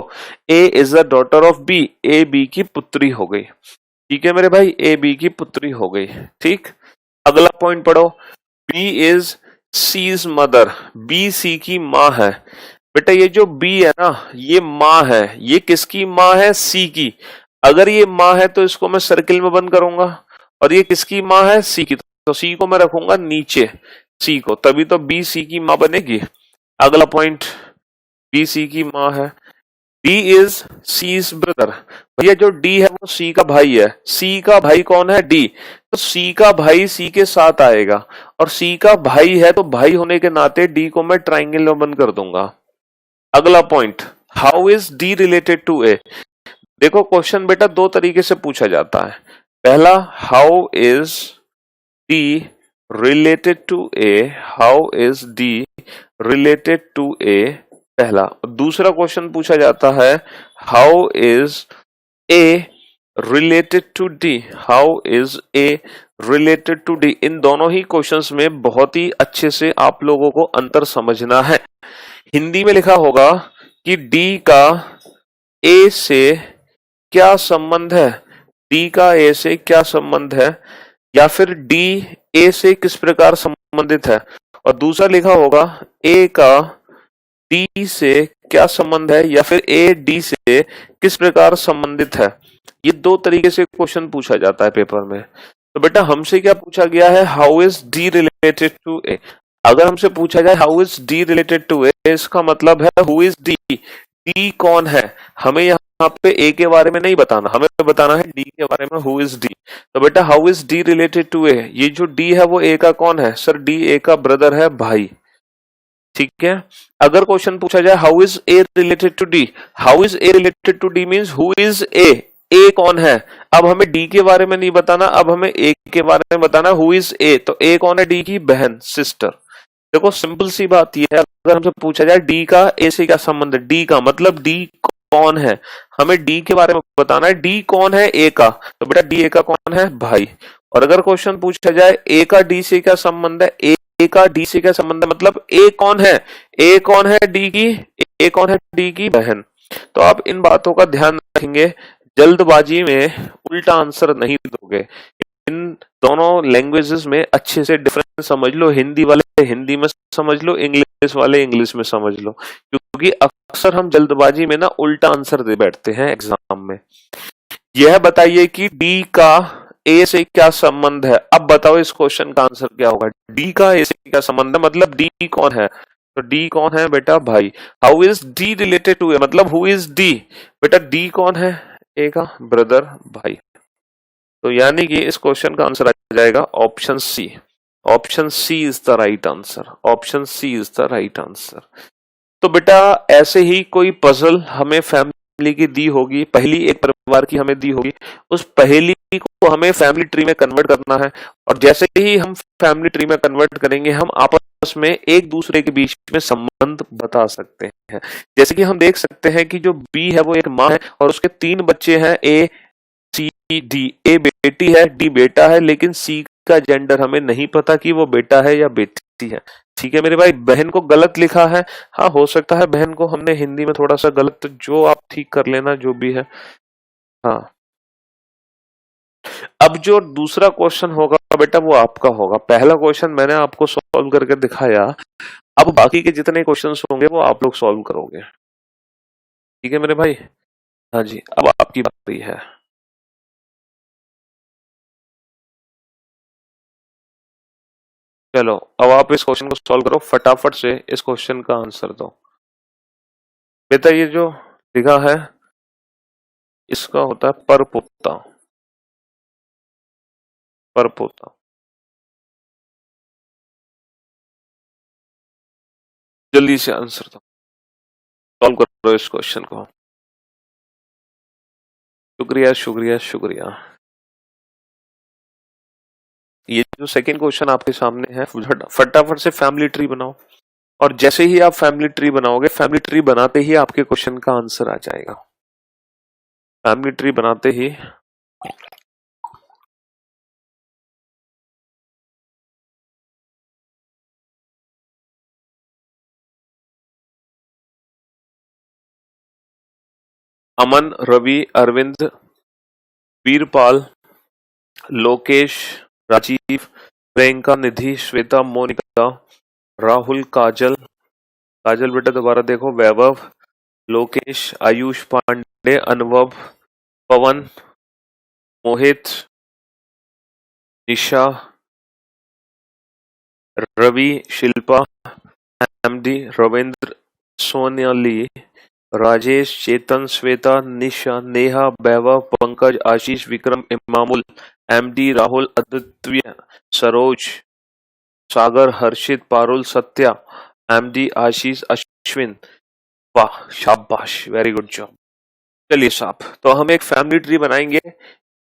A: A is the daughter of B, A B की पुत्री हो गई, ठीक है मेरे भाई, ए बी की पुत्री हो गई, ठीक। अगला पॉइंट पढ़ो, B is C's mother, B C की माँ है। बेटा ये जो बी है ना, ये माँ है, ये किसकी माँ है, सी की। अगर ये माँ है तो इसको मैं सर्किल में बंद करूंगा, और ये किसकी माँ है, सी की, तो सी को मैं रखूंगा नीचे, सी को, तभी तो बी सी की माँ बनेगी। अगला पॉइंट, बी सी की माँ है। डी इज सीज ब्रदर, भैया जो डी है वो सी का भाई है। सी का भाई कौन है, डी, तो सी का भाई सी के साथ आएगा, और सी का भाई है तो भाई होने के नाते डी को मैं ट्राइंगल में बंद कर दूंगा। अगला point, how is D related to A. देखो क्वेश्चन बेटा दो तरीके से पूछा जाता है। पहला, how is D related to A, how is D related to A, पहला। दूसरा क्वेश्चन पूछा जाता है, how is A related to D, how is A related to D. इन दोनों ही क्वेश्चंस में बहुत ही अच्छे से आप लोगों को अंतर समझना है। हिंदी में लिखा होगा कि डी का ए से क्या संबंध है, डी का ए से क्या संबंध है, या फिर डी ए से किस प्रकार संबंधित है। और दूसरा लिखा होगा ए का डी से क्या संबंध है, या फिर ए डी से किस प्रकार संबंधित है। ये दो तरीके से क्वेश्चन पूछा जाता है पेपर में। तो बेटा हमसे क्या पूछा गया है, how is D related to A. अगर हमसे पूछा जाए how is D related to A, इसका मतलब है हु इज डी, डी कौन है। हमें यहाँ पे ए के बारे में नहीं बताना, हमें बताना है डी के बारे में, हु इज डी। तो बेटा how is D related to A, ये जो डी है वो ए का कौन है, सर डी ए का ब्रदर है, भाई, ठीक है। अगर क्वेश्चन पूछा जाए how is A related to D, how is A related to D means who is A कौन है। अब हमें डी के बारे में नहीं बताना, अब हमें ए के बारे में बताना, हु इज ए, तो ए कौन है, डी की बहन, सिस्टर। देखो सिंपल सी बात यह है, अगर हमसे पूछा जाए डी का ए से क्या संबंध है, डी का मतलब डी कौन है, हमें डी के बारे में बताना है, डी कौन है, ए का, तो बेटा डी ए का कौन है, भाई। और अगर क्वेश्चन पूछा जाए ए का डी से क्या संबंध है, ए का डी से क्या संबंध है, मतलब ए कौन है, ए कौन है डी की, ए कौन है डी की बहन। तो आप इन बातों का ध्यान रखेंगे, जल्दबाजी में उल्टा आंसर नहीं दोगे। इन दोनों लैंग्वेजेस में अच्छे से डिफरेंस समझ लो, हिंदी वाले हिंदी में समझ लो, इंग्लिश वाले इंग्लिश में समझ लो, क्योंकि अक्सर हम जल्दबाजी में ना उल्टा आंसर दे बैठते हैं एग्जाम में। यह बताइए कि डी का ए से क्या संबंध है। अब बताओ इस क्वेश्चन का आंसर क्या होगा, डी का ए से क्या संबंध है, मतलब डी कौन है, तो डी कौन है बेटा, भाई। How is D related to A, मतलब हु इज डी, बेटा डी कौन है, ए का ब्रदर, भाई। तो यानी कि इस क्वेश्चन का आंसर आ जाएगा option C, option C is the right answer, option C is the right answer. तो बेटा ऐसे ही कोई पजल हमें फैमिली की दी होगी, पहली एक परिवार की हमें दी होगी, उस पहेली को हमें फैमिली ट्री में कन्वर्ट करना है, और जैसे ही हम फैमिली ट्री में कन्वर्ट करेंगे हम आपस आपस में एक दूसरे के बीच में संबंध बता सकते हैं। जैसे कि हम देख सकते हैं कि जो बी है वो एक माँ है और उसके 3 बच्चे हैं, ए सी डी। ए बेटी है, डी बेटा है, लेकिन सी का जेंडर हमें नहीं पता कि वो बेटा है या बेटी है। ठीक है मेरे भाई। बहन को गलत लिखा है, हाँ हो सकता है बहन को हमने हिंदी में थोड़ा सा गलत, तो जो आप ठीक कर लेना जो भी है। हाँ, अब जो दूसरा क्वेश्चन होगा बेटा वो आपका होगा। पहला क्वेश्चन मैंने आपको सॉल्व करके दिखाया, अब बाकी के जितने क्वेश्चंस होंगे वो आप लोग सॉल्व करोगे। ठीक है मेरे भाई। हाँ जी, अब आपकी बारी है। चलो अब आप इस क्वेश्चन को सॉल्व करो, फटाफट से इस क्वेश्चन का आंसर दो। बेटा ये जो लिखा है इसका होता है परपोता। परपोता, जल्दी से आंसर दो, सॉल्व करो इस क्वेश्चन को। शुक्रिया शुक्रिया शुक्रिया। ये जो सेकंड क्वेश्चन आपके सामने है, फटाफट से फैमिली ट्री बनाओ, और जैसे ही आप फैमिली ट्री बनाओगे, फैमिली ट्री बनाते ही आपके क्वेश्चन का आंसर आ जाएगा। फैमिली ट्री बनाते ही अमन, रवि, अरविंद, वीरपाल, लोकेश, राजीव, प्रियंका, निधि, श्वेता, मोनिका, राहुल, काजल, काजल बेटा दोबारा देखो, वैभव, लोकेश, आयुष, पांडे, अनुभव, पवन, मोहित, निशा, रवि, शिल्पा, एमडी, रविंद्र, सोनियाली, राजेश, चेतन, श्वेता, निशा, नेहा, वैभव, पंकज, आशीष, विक्रम, इमामुल, एमडी, राहुल, अद्वितीय, सरोज, सागर, हर्षित, पारुल, सत्या, एमडी, आशीष, अश्विन। वाह शाबाश, वेरी गुड जॉब। चलिए साहब, तो हम एक फैमिली ट्री बनाएंगे।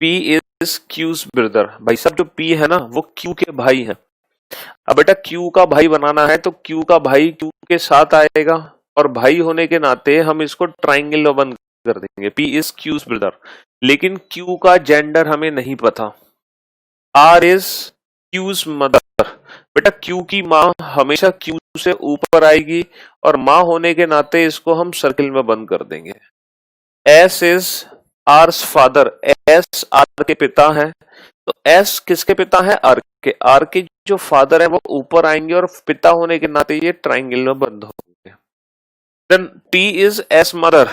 A: P is Q's brother. भाई साहब जो पी है ना वो क्यू के भाई है। अब बेटा क्यू का भाई बनाना है तो क्यू का भाई क्यू के साथ आएगा, और भाई होने के नाते हम इसको ट्राइंगल में बंद कर देंगे। पी इज क्यूज ब्रदर, लेकिन क्यू का जेंडर हमें नहीं पता। R is Q's mother. बेटा क्यू की माँ हमेशा क्यू से ऊपर आएगी, और माँ होने के नाते इसको हम सर्किल में बंद कर देंगे। S is hours father. S R के पिता है, तो एस किसके पिता है? आर के। आर के जो फादर है वो ऊपर आएंगे, और पिता होने के नाते ये ट्राइंगल में बंद होंगे। Then T is S mother.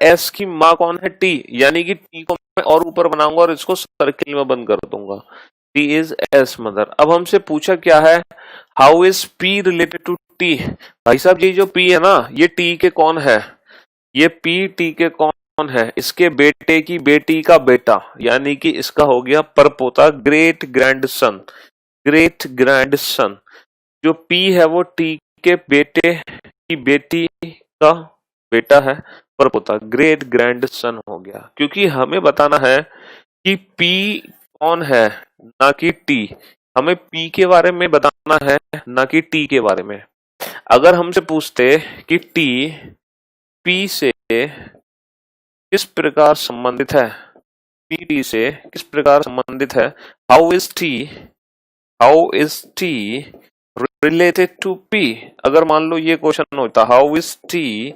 A: S की माँ कौन है? टी, यानी कि टी को मैं और ऊपर बनाऊंगा और इसको सर्किल में बंद कर दूंगा। T is S mother. अब हमसे पूछा क्या है, how is P related to T. भाई साहब ये जो पी है ना, ये टी के कौन है? ये पी टी के कौन है? इसके बेटे की बेटी का बेटा, यानी कि इसका हो गया परपोता, great grand son. Great grand son. जो पी है वो टी के बेटे की बेटी का बेटा है, परपोता, ग्रेट ग्रैंड सन हो गया। क्योंकि हमें बताना है कि पी कौन है, ना कि टी। हमें पी के बारे में बताना है, ना कि टी के बारे में। अगर हमसे पूछते कि टी पी से किस प्रकार संबंधित है, पी टी से किस प्रकार संबंधित है, how is T related to P. अगर मान लो ये क्वेश्चन होता, how is T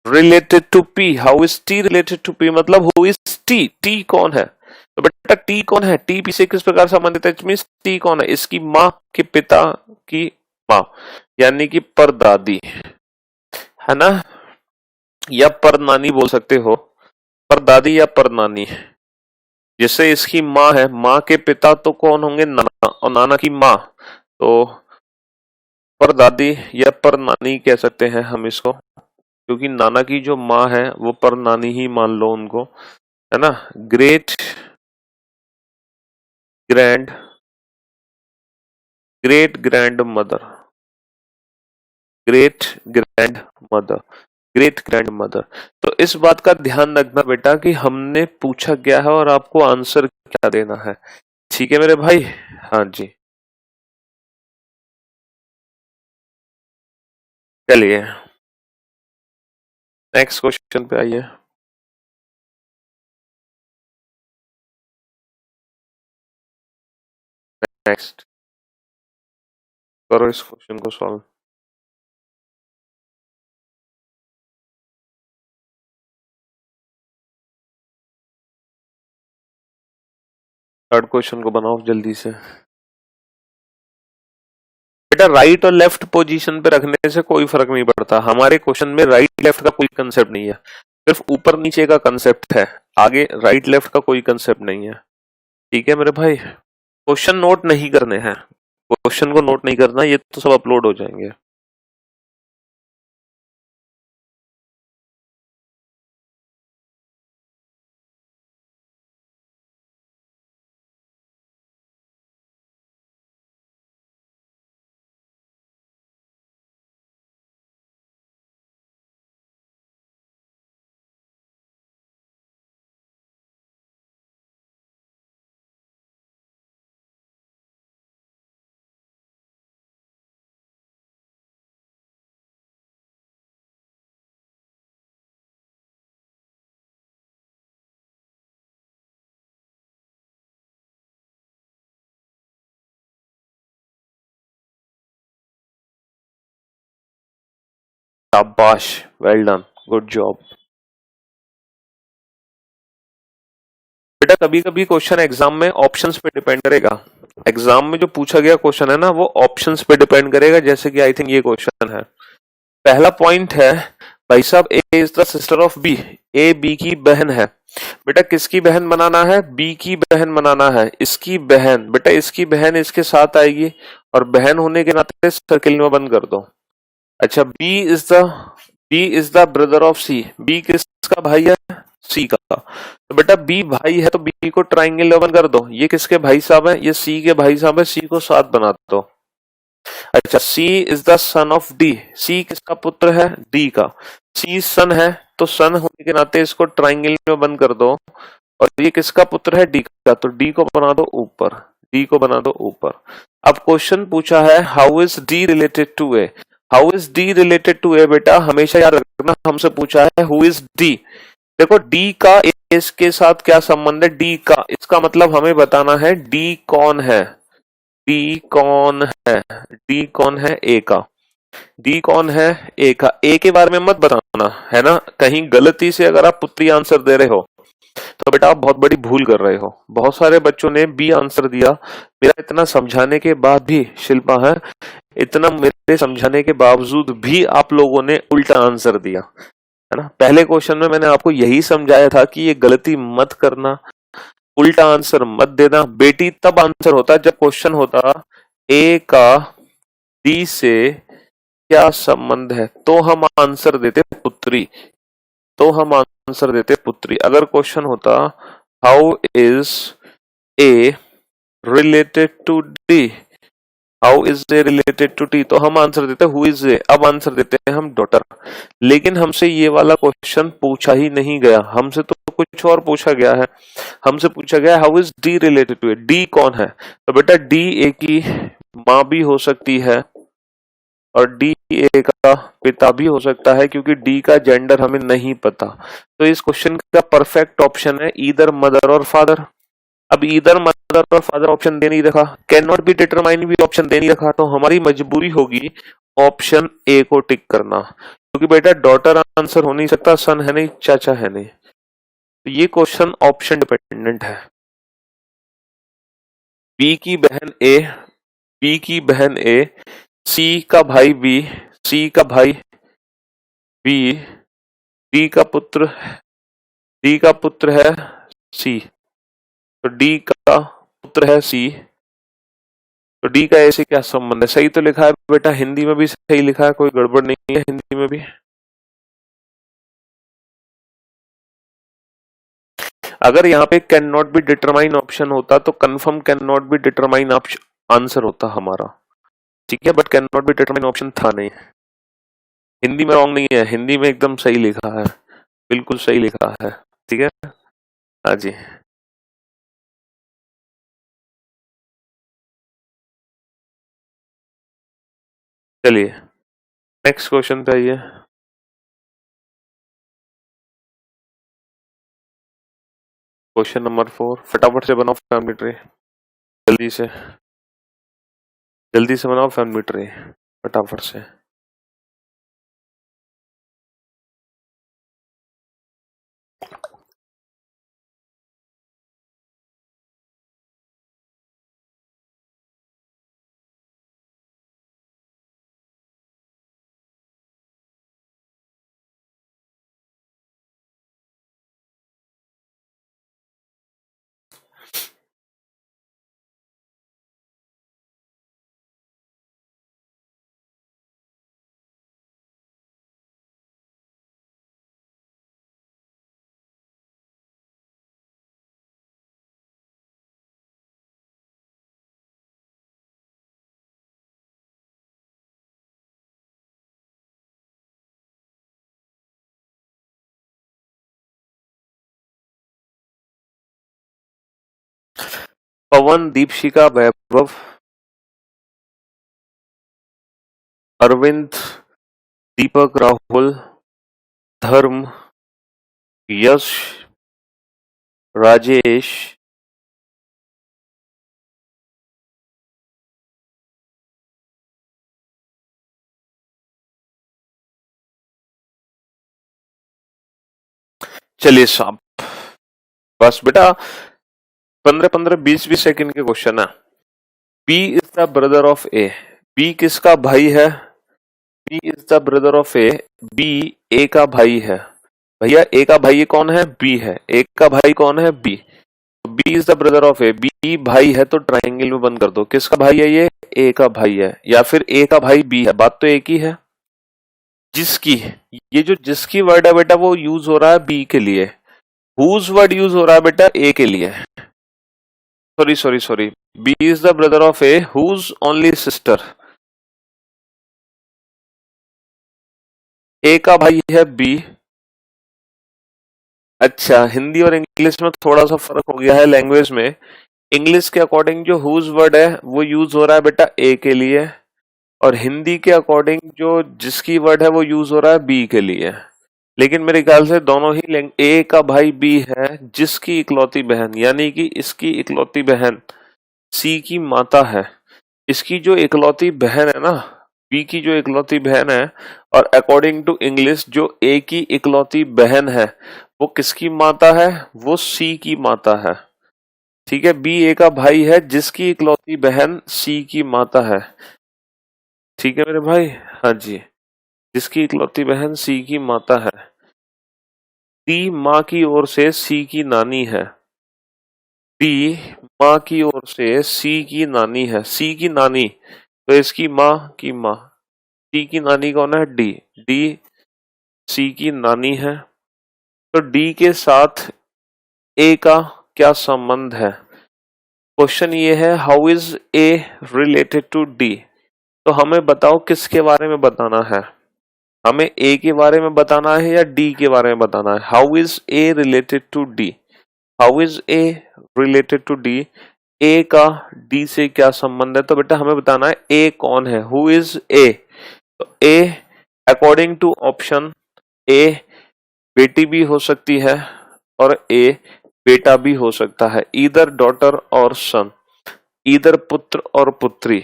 A: related to P, how is T related to P, मतलब हु इज टी, टी कौन है? तो बेटा टी कौन है? टी पी से किस प्रकार संबंधित है, मींस टी कौन है? इसकी माँ के पिता की माँ, यानी कि परदादी, है ना, या परनानी बोल सकते हो, परदादी या परनानी। जैसे इसकी माँ है, माँ के पिता तो कौन होंगे? नाना, और नाना की माँ तो परदादी या परनानी कह सकते हैं हम इसको, क्योंकि नाना की जो माँ है वो परनानी ही मान लो उनको, है ना। Great grand mother, great grand mother, great grand mother. तो इस बात का ध्यान रखना बेटा कि हमने पूछा क्या है और आपको आंसर क्या देना है। ठीक है मेरे भाई। हाँ जी। चलिए नेक्स्ट क्वेश्चन पे आइए। नेक्स्ट करो इस क्वेश्चन को सॉल्व। थर्ड क्वेश्चन को बनाओ जल्दी से। बेटा राइट और लेफ्ट पोजीशन पे रखने से कोई फर्क नहीं पड़ता। हमारे क्वेश्चन में राइट लेफ्ट का कोई कंसेप्ट नहीं है, सिर्फ ऊपर नीचे का कंसेप्ट है। आगे राइट लेफ्ट का कोई कंसेप्ट नहीं है। ठीक है मेरे भाई, क्वेश्चन नोट नहीं करने हैं, क्वेश्चन को नोट नहीं करना, ये तो सब अपलोड हो जाएंगे। शाबाश, वेल डन, गुड जॉब। बेटा कभी कभी क्वेश्चन एग्जाम में ऑप्शंस पे डिपेंड करेगा। एग्जाम में जो पूछा गया क्वेश्चन है ना, वो ऑप्शंस पे डिपेंड करेगा। जैसे कि आई थिंक ये क्वेश्चन है, पहला पॉइंट है भाई साहब, A is the sister of B, A B की बहन है। बेटा किसकी बहन बनाना है? बी की बहन बनाना है। इसकी बहन, बेटा इसकी बहन इसके साथ आएगी, और बहन होने के नाते सर्किल में बंद कर दो। अच्छा, B is the brother of C, B किसका भाई है? सी का। तो बेटा बी भाई है तो बी को ट्राइंगल में बंद कर दो। ये किसके भाई साहब है? ये सी के भाई साहब है, सी को साथ बना दो। अच्छा, C is the son of D, C किसका पुत्र है? डी का। सी सन है तो सन होने के नाते इसको ट्राइंगल में बंद कर दो, और ये किसका पुत्र है? डी का, तो डी को बना दो ऊपर, डी को बना दो ऊपर। अब क्वेश्चन पूछा है how is D related to A, how is D related to A. बेटा हमेशा याद रखना, हमसे पूछा है हु इज डी। देखो डी का इसके साथ क्या संबंध है? डी का, इसका मतलब हमें बताना है डी कौन है, डी कौन है, डी कौन है? ए का। डी कौन है? ए का। ए के बारे में मत बताना है ना, कहीं गलती से अगर आप पुत्री आंसर दे रहे हो तो बेटा आप बहुत बड़ी भूल कर रहे हो। बहुत सारे बच्चों ने बी आंसर दिया, मेरा इतना समझाने के बाद भी, शिल्पा है, इतना मेरे समझाने के बावजूद भी आप लोगों ने उल्टा आंसर दिया, है ना। पहले क्वेश्चन में मैंने आपको यही समझाया था कि ये गलती मत करना, उल्टा आंसर मत देना। बेटी तब आंसर होता जब क्वेश्चन होता ए का डी से क्या संबंध है, तो हम आंसर देते पुत्री, तो हम आंसर देते पुत्री। अगर क्वेश्चन होता how is A related to D, how is A related to T, तो हम आंसर देते हु इज ए। अब आंसर देते हैं हम डॉटर। लेकिन हमसे ये वाला क्वेश्चन पूछा ही नहीं गया, हमसे तो कुछ और पूछा गया है। हमसे पूछा गया how is D related to A, D कौन है। तो बेटा डी ए की माँ भी हो सकती है, और डी ए का पिता भी हो सकता है, क्योंकि डी का जेंडर हमें नहीं पता। तो इस क्वेश्चन का परफेक्ट ऑप्शन है ईदर मदर और फादर। अब ईदर मदर और फादर ऑप्शन दे नहीं रखा, कैन नॉट बी डिटरमाइन भी ऑप्शन दे नहीं रखा, तो हमारी मजबूरी होगी ऑप्शन ए को टिक करना, क्योंकि बेटा डॉटर आंसर हो नहीं सकता, सन है नहीं, चाचा है नहीं। तो ये क्वेश्चन ऑप्शन डिपेंडेंट है। बी की बहन ए, बी की बहन ए, सी का भाई बी, सी का भाई बी, डी का पुत्र, डी का पुत्र है सी, तो डी का पुत्र है सी, तो डी का ऐसे क्या संबंध है? सही तो लिखा है बेटा, हिंदी में भी सही लिखा है, कोई गड़बड़ नहीं है हिंदी में भी। अगर यहाँ पे can not be determine option होता तो confirm can not be determine answer होता हमारा, ठीक है, but can not be determine option था नहीं। हिंदी में रॉन्ग नहीं है, हिंदी में एकदम सही लिखा है, बिल्कुल सही लिखा है, ठीक है। हाँ जी, चलिए नेक्स्ट क्वेश्चन पे आइए। क्वेश्चन नंबर 4, फटाफट से बनाओ फैमिली ट्री, जल्दी से बनाओ फैमिली ट्री फटाफट से। पवन, दीपशिका, वैभव, अरविंद, दीपक, राहुल, धर्म, यश, राजेश, चलिए साहब, बस बेटा 15-15, 20-20 सेकंड के क्वेश्चन है। B is the brother of A, B किसका भाई है? B is the brother of A, B A का भाई है। भैया ए का भाई कौन है? बी है। ए का भाई कौन है? B. B is the brother of A, B भाई है तो ट्राइंगल में बंद कर दो। किसका भाई है ये? ए का भाई है, या फिर ए का भाई बी है, बात तो एक ही है। जिसकी, ये जो जिसकी वर्ड है बेटा वो यूज हो रहा है बी के लिए, हुज वर्ड यूज हो रहा है बेटा ए के लिए। Sorry, B is the brother of A whose only sister, A का भाई है बी। अच्छा, हिंदी और इंग्लिश में थोड़ा सा फर्क हो गया है लैंग्वेज में। इंग्लिश के अकॉर्डिंग जो हुज वर्ड है वो यूज हो रहा है बेटा ए के लिए, और हिंदी के अकॉर्डिंग जो जिसकी वर्ड है वो यूज हो रहा है बी के लिए। लेकिन मेरे ख्याल से दोनों ही, ए का भाई बी है, जिसकी इकलौती बहन, यानी कि इसकी इकलौती बहन सी की माता है। इसकी जो इकलौती बहन है ना, बी की जो इकलौती बहन है, और अकॉर्डिंग टू इंग्लिश जो ए की इकलौती बहन है वो किसकी माता है? वो सी की माता है। ठीक है, बी ए का भाई है जिसकी इकलौती बहन सी की माता है। ठीक है मेरे भाई, हाँ जी, जिसकी इकलौती बहन सी की माता है। डी माँ की ओर से सी की नानी है। डी माँ की ओर से सी की नानी है। सी की नानी तो इसकी माँ की माँ, सी की नानी कौन है? डी। डी सी की नानी है, तो डी के साथ ए का क्या संबंध है? क्वेश्चन ये है, how is A related to D? तो हमें बताओ किसके बारे में बताना है? हमें ए के बारे में बताना है या डी के बारे में बताना है? How is A related to D? How is A related to D? A का डी से क्या संबंध है? तो बेटा हमें बताना है ए कौन है, हु इज ए। तो ए अकॉर्डिंग टू ऑप्शन, ए बेटी भी हो सकती है और ए बेटा भी हो सकता है, ईदर डॉटर और सन, ईदर पुत्र और पुत्री।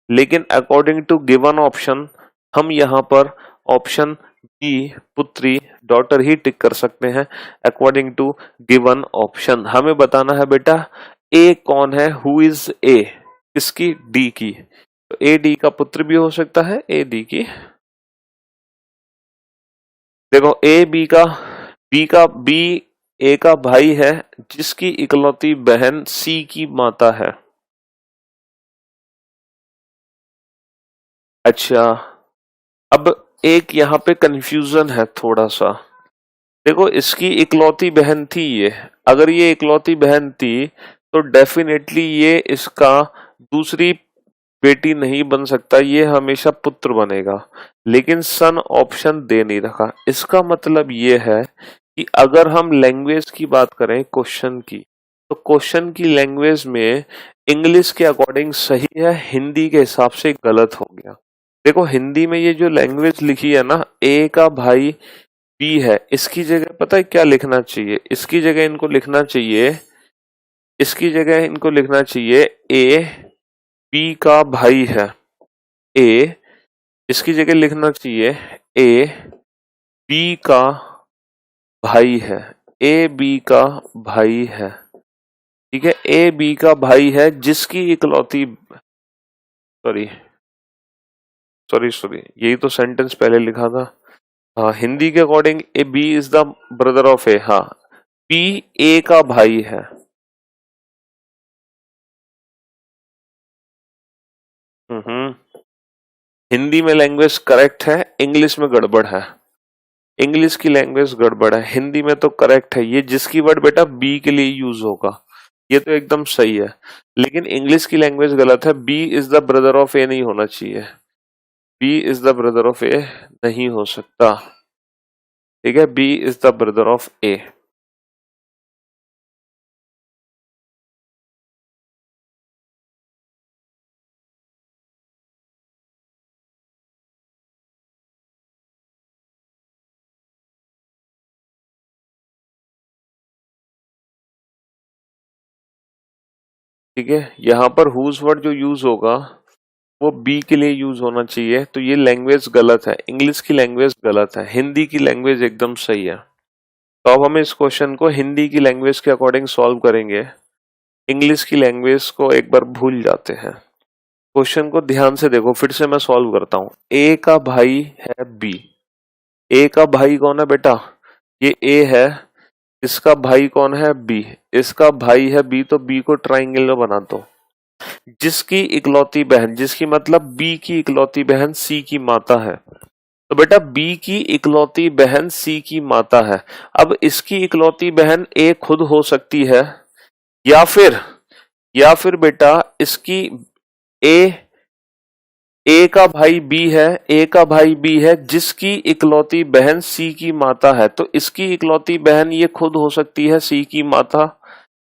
A: लेकिन अकॉर्डिंग टू गिवन ऑप्शन हम यहाँ पर ऑप्शन बी पुत्री डॉटर ही टिक कर सकते हैं। अकॉर्डिंग टू गिवन ऑप्शन हमें बताना है बेटा ए कौन है, हु इज ए, किसकी? डी की। तो ए डी का पुत्र भी हो सकता है, ए डी की। देखो ए बी ए का भाई है जिसकी इकलौती बहन सी की माता है। अच्छा, अब एक यहाँ पे कंफ्यूजन है थोड़ा सा। देखो इसकी इकलौती बहन थी ये, अगर ये इकलौती बहन थी तो डेफिनेटली ये इसका दूसरी बेटी नहीं बन सकता, ये हमेशा पुत्र बनेगा। लेकिन सन ऑप्शन दे नहीं रखा। इसका मतलब ये है कि अगर हम लैंग्वेज की बात करें क्वेश्चन की, तो क्वेश्चन की लैंग्वेज में इंग्लिश के अकॉर्डिंग सही है, हिंदी के हिसाब से गलत हो गया। देखो हिंदी में ये जो लैंग्वेज लिखी है ना, ए का भाई बी है, इसकी जगह पता है क्या लिखना चाहिए? इसकी जगह इनको लिखना चाहिए, इसकी जगह इनको लिखना चाहिए ए बी का भाई है। ए, इसकी जगह लिखना चाहिए ए बी का भाई है। ए बी का भाई है, ठीक है, ए बी का भाई है जिसकी इकलौती, सॉरी सॉरी सॉरी, यही तो सेंटेंस पहले लिखा था। हाँ, हिंदी के according A B is the brother of A. हाँ, बी ए का भाई है। हिंदी में लैंग्वेज करेक्ट है, इंग्लिश में गड़बड़ है। इंग्लिश की लैंग्वेज गड़बड़ है, हिंदी में तो करेक्ट है। ये जिसकी वर्ड बेटा बी के लिए यूज होगा, ये तो एकदम सही है, लेकिन इंग्लिश की लैंग्वेज गलत है। B is the brother of A नहीं होना चाहिए, B is the brother of A नहीं हो सकता, ठीक है, B is the brother of A. ठीक है, यहाँ पर हुज वर्ड जो यूज होगा वो बी के लिए यूज होना चाहिए, तो ये लैंग्वेज गलत है, इंग्लिश की लैंग्वेज गलत है, हिंदी की लैंग्वेज एकदम सही है। तो अब हम इस क्वेश्चन को हिंदी की लैंग्वेज के अकॉर्डिंग सॉल्व करेंगे, इंग्लिश की लैंग्वेज को एक बार भूल जाते हैं। क्वेश्चन को ध्यान से देखो, फिर से मैं सॉल्व करता हूं। ए का भाई है बी, ए का भाई कौन है बेटा? ये ए है, इसका भाई कौन है? बी, इसका भाई है बी, तो बी को ट्राइंगल में बना दो। जिसकी इकलौती बहन, जिसकी मतलब बी की इकलौती बहन सी की माता है, तो बेटा बी की इकलौती बहन सी की माता है। अब इसकी इकलौती बहन ए खुद हो सकती है, या फिर बेटा इसकी ए ए का भाई बी है, ए का भाई बी है जिसकी इकलौती बहन सी की माता है, तो इसकी इकलौती बहन ये खुद हो सकती है सी की माता,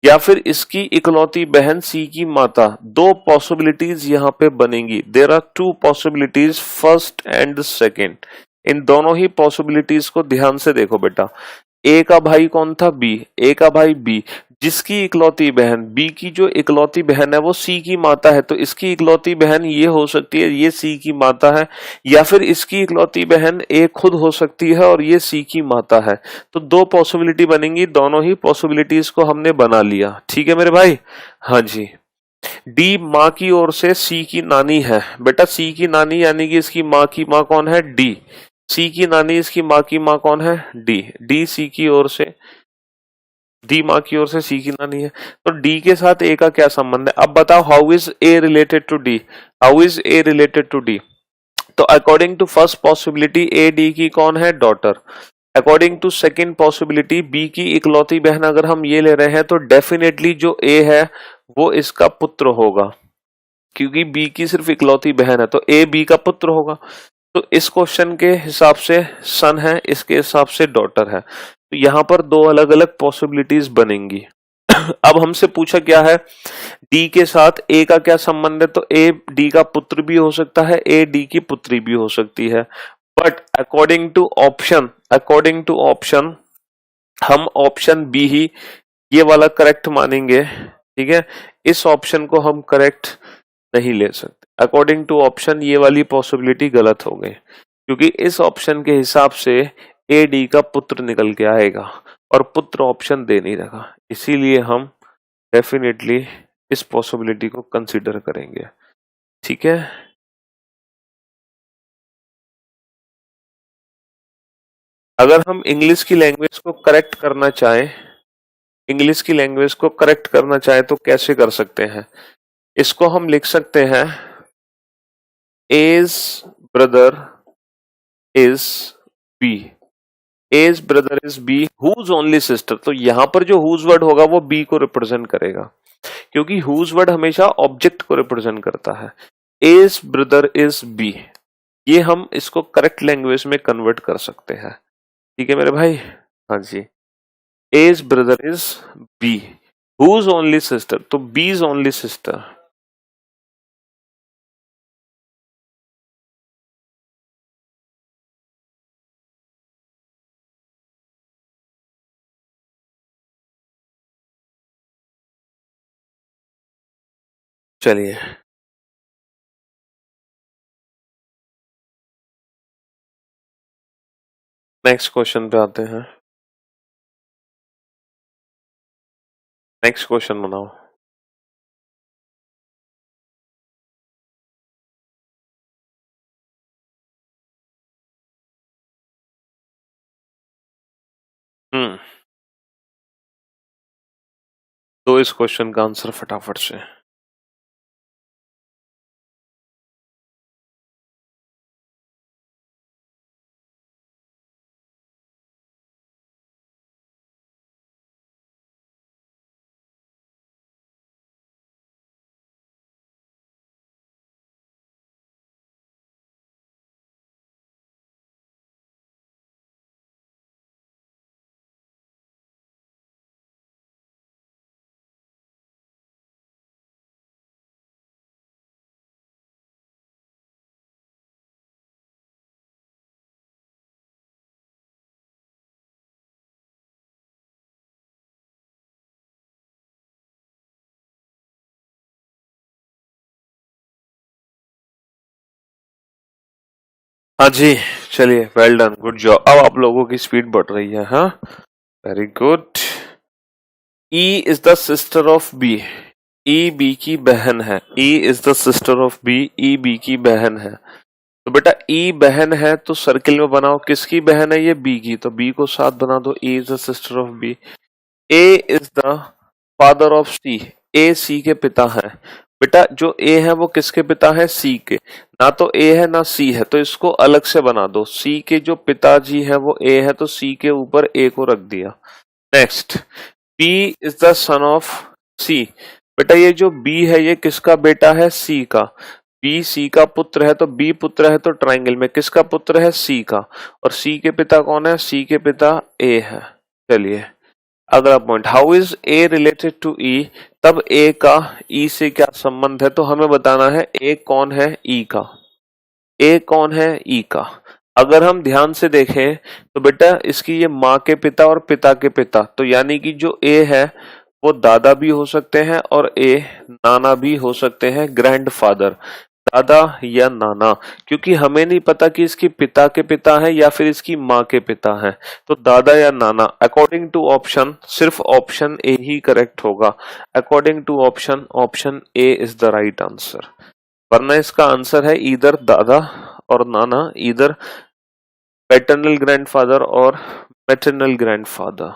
A: या फिर इसकी इकलौती बहन सी की माता। दो पॉसिबिलिटीज यहाँ पे बनेंगी, there are two possibilities, first and second. इन दोनों ही पॉसिबिलिटीज को ध्यान से देखो बेटा। ए का भाई कौन था? बी, ए का भाई बी, जिसकी इकलौती बहन, बी की जो इकलौती बहन है वो सी की माता है, तो इसकी इकलौती बहन ये हो सकती है, ये सी की माता है, या फिर इसकी इकलौती बहन ए खुद हो सकती है और ये सी की माता है। तो दो पॉसिबिलिटी बनेंगी, दोनों ही पॉसिबिलिटीज को हमने बना लिया, ठीक है मेरे भाई। हाँ जी, डी माँ की ओर से सी की नानी है बेटा, सी की नानी यानी कि इसकी माँ की माँ कौन है? डी, सी की नानी इसकी माँ की माँ कौन है? डी, डी सी की ओर से, डी माँ की ओर से सी की नानी है, तो डी के साथ ए का क्या संबंध है? अब बताओ, how is A related to D? How is A related to D? तो according to first possibility A D की कौन है? Daughter. According to second possibility B की इकलौती बहन अगर हम ये ले रहे हैं, तो डेफिनेटली जो ए है वो इसका पुत्र होगा, क्योंकि बी की सिर्फ इकलौती बहन है, तो ए बी का पुत्र होगा। तो इस क्वेश्चन के हिसाब से सन है, इसके हिसाब से डॉटर है, तो यहाँ पर दो अलग अलग पॉसिबिलिटीज बनेंगी। अब हमसे पूछा क्या है, डी के साथ ए का क्या संबंध है? तो ए डी का पुत्र भी हो सकता है, ए डी की पुत्री भी हो सकती है, बट अकॉर्डिंग टू ऑप्शन हम ऑप्शन बी ही ये वाला करेक्ट मानेंगे, ठीक है, इस ऑप्शन को हम करेक्ट नहीं ले सकते। अकॉर्डिंग टू ऑप्शन ये वाली पॉसिबिलिटी गलत हो गई, क्योंकि इस ऑप्शन के हिसाब से ए डी का पुत्र निकल के आएगा और पुत्र ऑप्शन दे नहीं रहा, इसीलिए हम डेफिनेटली इस पॉसिबिलिटी को कंसीडर करेंगे, ठीक है। अगर हम इंग्लिश की लैंग्वेज को करेक्ट करना चाहें, इंग्लिश की लैंग्वेज को करेक्ट करना चाहें तो कैसे कर सकते हैं? इसको हम लिख सकते हैं, E's brother is B, E's brother is B whose only sister. तो यहां पर जो हुज वर्ड होगा वो बी को रिप्रेजेंट करेगा, क्योंकि हुज वर्ड हमेशा ऑब्जेक्ट को रिप्रेजेंट करता है। एज ब्रदर इज बी, ये हम इसको करेक्ट लैंग्वेज में कन्वर्ट कर सकते हैं, ठीक है मेरे भाई। हाँ जी, as brother is B whose only sister, तो बीज ओनली सिस्टर, चलिए नेक्स्ट क्वेश्चन पे आते हैं। नेक्स्ट क्वेश्चन बनाओ। तो इस क्वेश्चन का आंसर फटाफट से। हाँ जी, चलिए वेल डन, गुड जॉब। अब आप लोगों की स्पीड बढ़ रही है। हाँ, very good. E is the sister of B. E B की बहन है। E is the sister of B. E B की बहन है। तो बेटा E बहन है तो सर्किल में बनाओ, किसकी बहन है? ये B की, तो B को साथ बना दो। E is the sister of B। A is the father of C। A C के पिता है। बेटा जो A है वो किसके पिता है? C के। ना तो A है ना C है, तो इसको अलग से बना दो। C के जो पिताजी है वो A है, तो C के ऊपर A को रख दिया। Next, B is the son of C। बेटा ये जो B है ये किसका बेटा है? C का। B C का पुत्र है, तो B पुत्र है तो ट्राइंगल में किसका पुत्र है? C का। और C के पिता कौन है? C के पिता A है। चलिए अगला point, how is A related to E. तब ए का ई से क्या संबंध है? तो हमें बताना है ए कौन है ई का। ए कौन है ई का। अगर हम ध्यान से देखें तो बेटा इसकी ये माँ के पिता और पिता के पिता, तो यानी कि जो ए है वो दादा भी हो सकते हैं और ए नाना भी हो सकते हैं, ग्रैंडफादर, दादा या नाना। क्योंकि हमें नहीं पता कि इसके पिता के पिता है या फिर इसकी माँ के पिता है, तो दादा या नाना। अकॉर्डिंग टू ऑप्शन सिर्फ ऑप्शन ए ही करेक्ट होगा। According to option, option A is the right answer. वरना इसका आंसर है इधर दादा और नाना, इधर पैटर्नल ग्रैंडफादर और मैटरनल ग्रैंडफादर।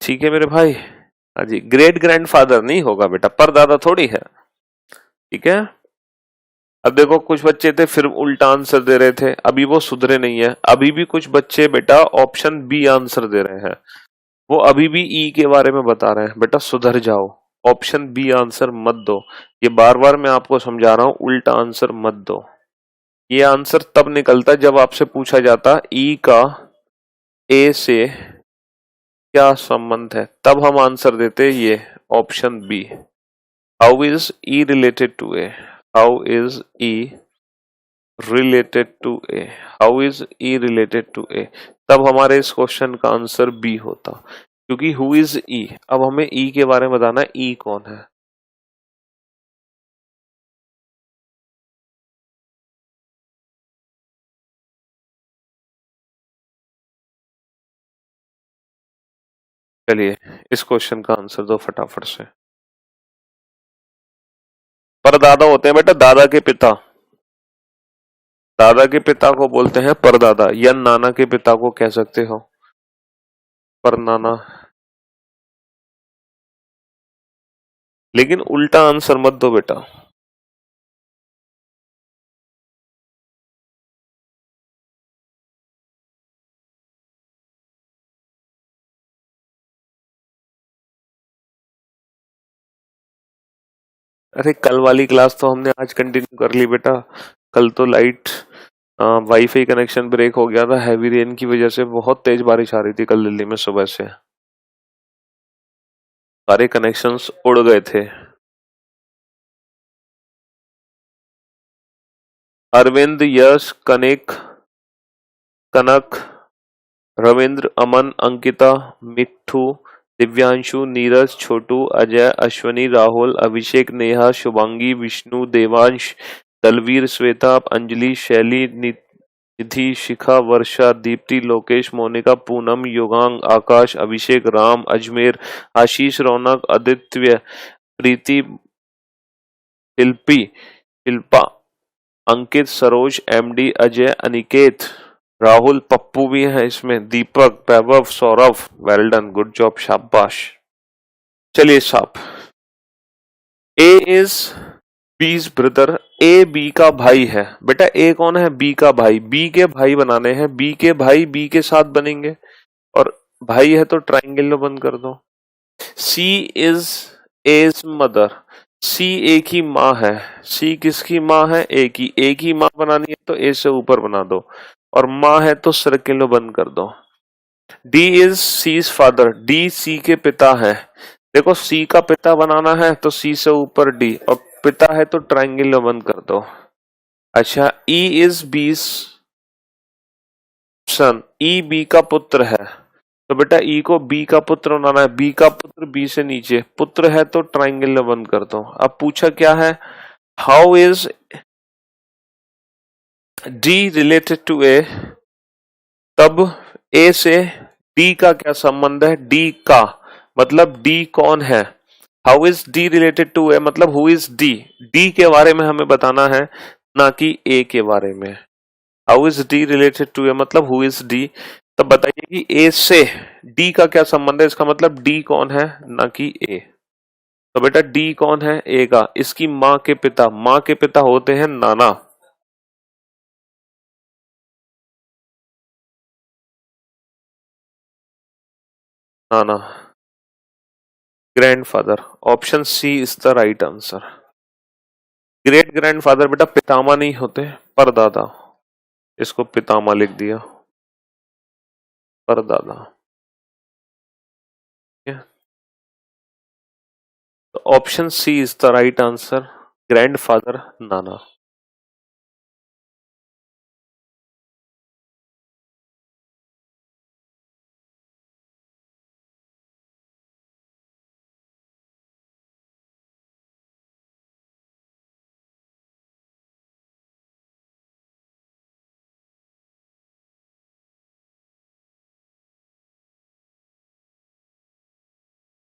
A: ठीक है मेरे भाई। हाँ जी, ग्रेट ग्रैंडफादर नहीं होगा बेटा, पर दादा थोड़ी है। ठीक है। अब देखो कुछ बच्चे थे फिर उल्टा आंसर दे रहे थे, अभी वो सुधरे नहीं है। अभी भी कुछ बच्चे बेटा ऑप्शन बी आंसर दे रहे हैं, वो अभी भी ई के बारे में बता रहे हैं। बेटा सुधर जाओ, ऑप्शन बी आंसर मत दो। ये बार बार मैं आपको समझा रहा हूं, उल्टा आंसर मत दो। ये आंसर तब निकलता जब आपसे पूछा जाता ई का ए से क्या संबंध है, तब हम आंसर देते ये option B. How is E related to A. How is E related to A. How is E related to A, तब हमारे इस क्वेश्चन का आंसर बी होता। क्योंकि हु इज ई, अब हमें ई के बारे में बताना है, ई कौन है। चलिए इस क्वेश्चन का आंसर दो फटाफट से। परदादा होते हैं बेटा, दादा के पिता। दादा के पिता को बोलते हैं परदादा, या नाना के पिता को कह सकते हो परनाना। लेकिन उल्टा आंसर मत दो बेटा। अरे कल वाली क्लास तो हमने आज कंटिन्यू कर ली बेटा। कल तो लाइट वाईफाई कनेक्शन ब्रेक हो गया था, हैवी रेन की वजह से बहुत तेज बारिश आ रही थी कल दिल्ली में सुबह से, सारे कनेक्शंस उड़ गए थे। अरविंद, यश, कनिक, कनक, रविंद्र, अमन, अंकिता, मिट्ठू, दिव्यांशु, नीरज, छोटू, अजय, अश्वनी, राहुल, अभिषेक, नेहा, शुभांगी, विष्णु, देवांश, दलवीर, श्वेता, अंजलि, शैली, निधि, शिखा, वर्षा, दीप्ति, लोकेश, मोनिका, पूनम, युगांग, आकाश, अभिषेक, राम, अजमेर, आशीष, रौनक, आदित्य, प्रीति, शिल्पी, शिल्पा, अंकित, सरोज, एमडी, अजय, अनिकेत, राहुल, पप्पू भी है इसमें, Deepak, Vaibhav, Saurabh. Well done, good job, शाबाश। चलिए साहब, A is B's brother, A B का भाई है। बेटा ए कौन है? बी का भाई। बी के भाई बनाने हैं, बी के भाई बी के साथ बनेंगे, और भाई है तो ट्राइंगल बंद कर दो। सी इज एज मदर, सी ए की माँ है। सी किसकी माँ है? ए की। ए की माँ बनानी है तो ए से ऊपर बना दो, और माँ है तो सर्किल बंद कर दो। D is C's father, D C के पिता है। देखो सी का पिता बनाना है तो सी से ऊपर डी, और पिता है तो ट्राइंगल बंद कर दो। अच्छा, ई इज बीस सन, ई बी का पुत्र है, तो बेटा ई को बी का पुत्र बनाना है। बी का पुत्र बी से नीचे, पुत्र है तो ट्राइंगल बंद कर दो। अब पूछा क्या है? How is D related to A, तब ए से डी का क्या संबंध है? डी का मतलब डी कौन है? How is D related to A मतलब हु इज डी, डी के बारे में हमें बताना है, ना कि ए के बारे में। How is D related to A मतलब हु इज डी। तब बताइए कि ए से डी का क्या संबंध है, इसका मतलब डी कौन है, ना कि ए। तो बेटा डी कौन है? ए का। इसकी माँ के पिता, माँ के पिता होते हैं नाना। नाना, grandfather. Option C is the right answer. Great grandfather बेटा पितामह नहीं होते, परदादा। इसको पितामह लिख दिया, परदादा। ठीक है? तो option C is the right answer, grandfather नाना।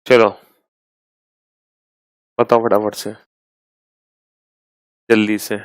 A: चलो बताओ फटाफट से, जल्दी से।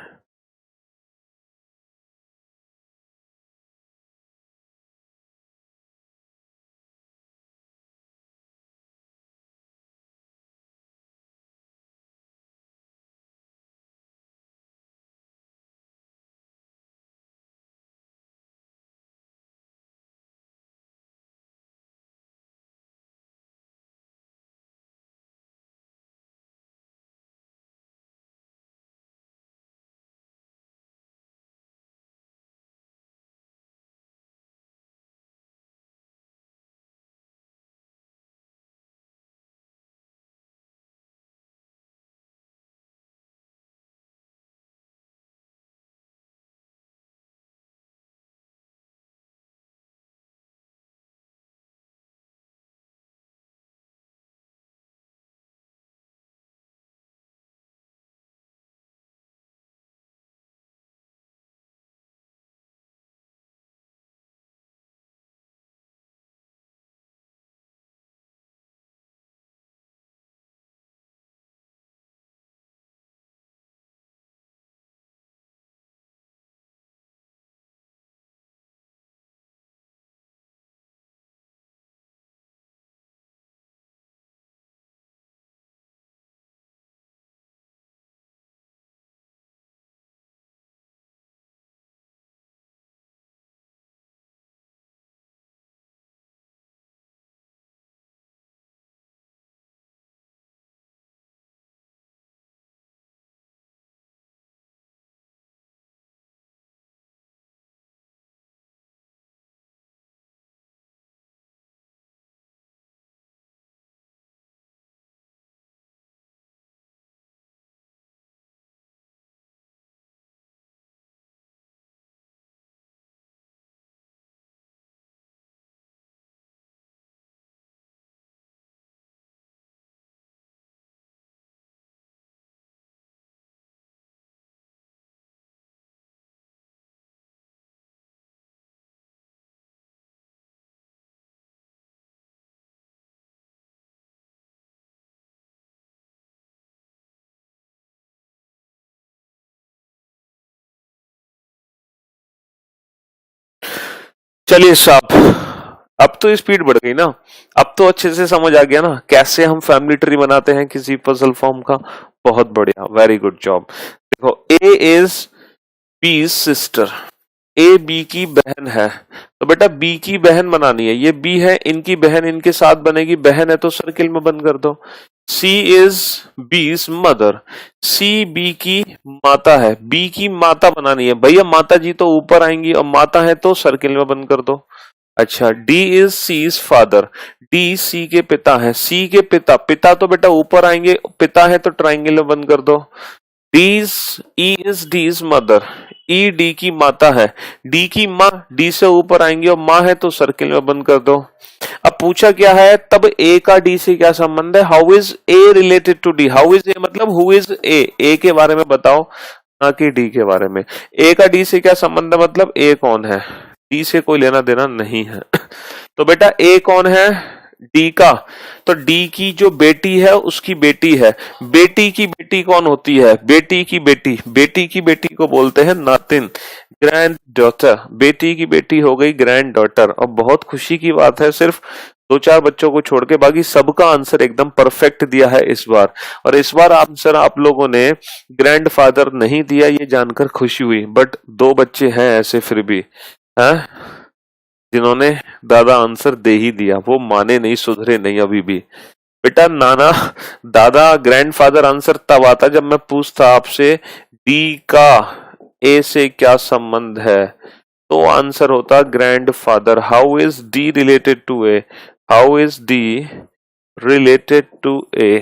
A: चलिए साहब, अब तो स्पीड बढ़ गई ना, अब तो अच्छे से समझ आ गया ना कैसे हम फैमिली ट्री बनाते हैं किसी पजल फॉर्म का। बहुत बढ़िया, वेरी गुड जॉब। देखो, A is B sister, A B की बहन है, तो बेटा बी की बहन बनानी है, ये बी है, इनकी बहन इनके साथ बनेगी, बहन है तो सर्किल में बंद कर दो। सी इज बीज मदर, सी बी की माता है, बी की माता बनानी है, भैया माता जी तो ऊपर आएंगी और माता है तो सर्किल में बंद कर दो। अच्छा, D is C is father, D C के पिता है, सी के पिता, पिता तो बेटा ऊपर आएंगे, पिता है तो ट्राइंगल में बंद कर दो। D's E is D is mother, E D की माता है, डी की माँ, डी से ऊपर आएंगे और माँ है तो सर्किल में बंद कर दो। अब पूछा क्या है, तब ए का डी से क्या संबंध है, how is A related to D, how is A मतलब हु इज ए के बारे में बताओ, ना कि डी के बारे में। ए का डी से क्या संबंध है, मतलब ए कौन है, डी से कोई लेना देना नहीं है। तो बेटा ए कौन है, डी का, तो डी की जो बेटी है उसकी बेटी है, बेटी की बेटी कौन होती है, बेटी की बेटी, बेटी की बेटी को बोलते हैं नातिन, ग्रैंड डॉटर, बेटी की बेटी हो गई ग्रैंड डॉटर। और बहुत खुशी की बात है, सिर्फ 2-4 बच्चों को छोड़ के बाकी सबका आंसर एकदम परफेक्ट दिया है इस बार। और इस बार आंसर आप लोगों ने ग्रैंड फादर नहीं दिया, ये जानकर खुशी हुई, बट 2 बच्चे हैं ऐसे फिर भी हैं जिन्होंने दादा आंसर दे ही दिया, वो माने नहीं, सुधरे नहीं अभी भी। बेटा नाना दादा ग्रैंडफादर आंसर तब आता जब मैं पूछता आपसे डी का ए से क्या संबंध है, तो आंसर होता grandfather. How is D related to A, how is D related to A,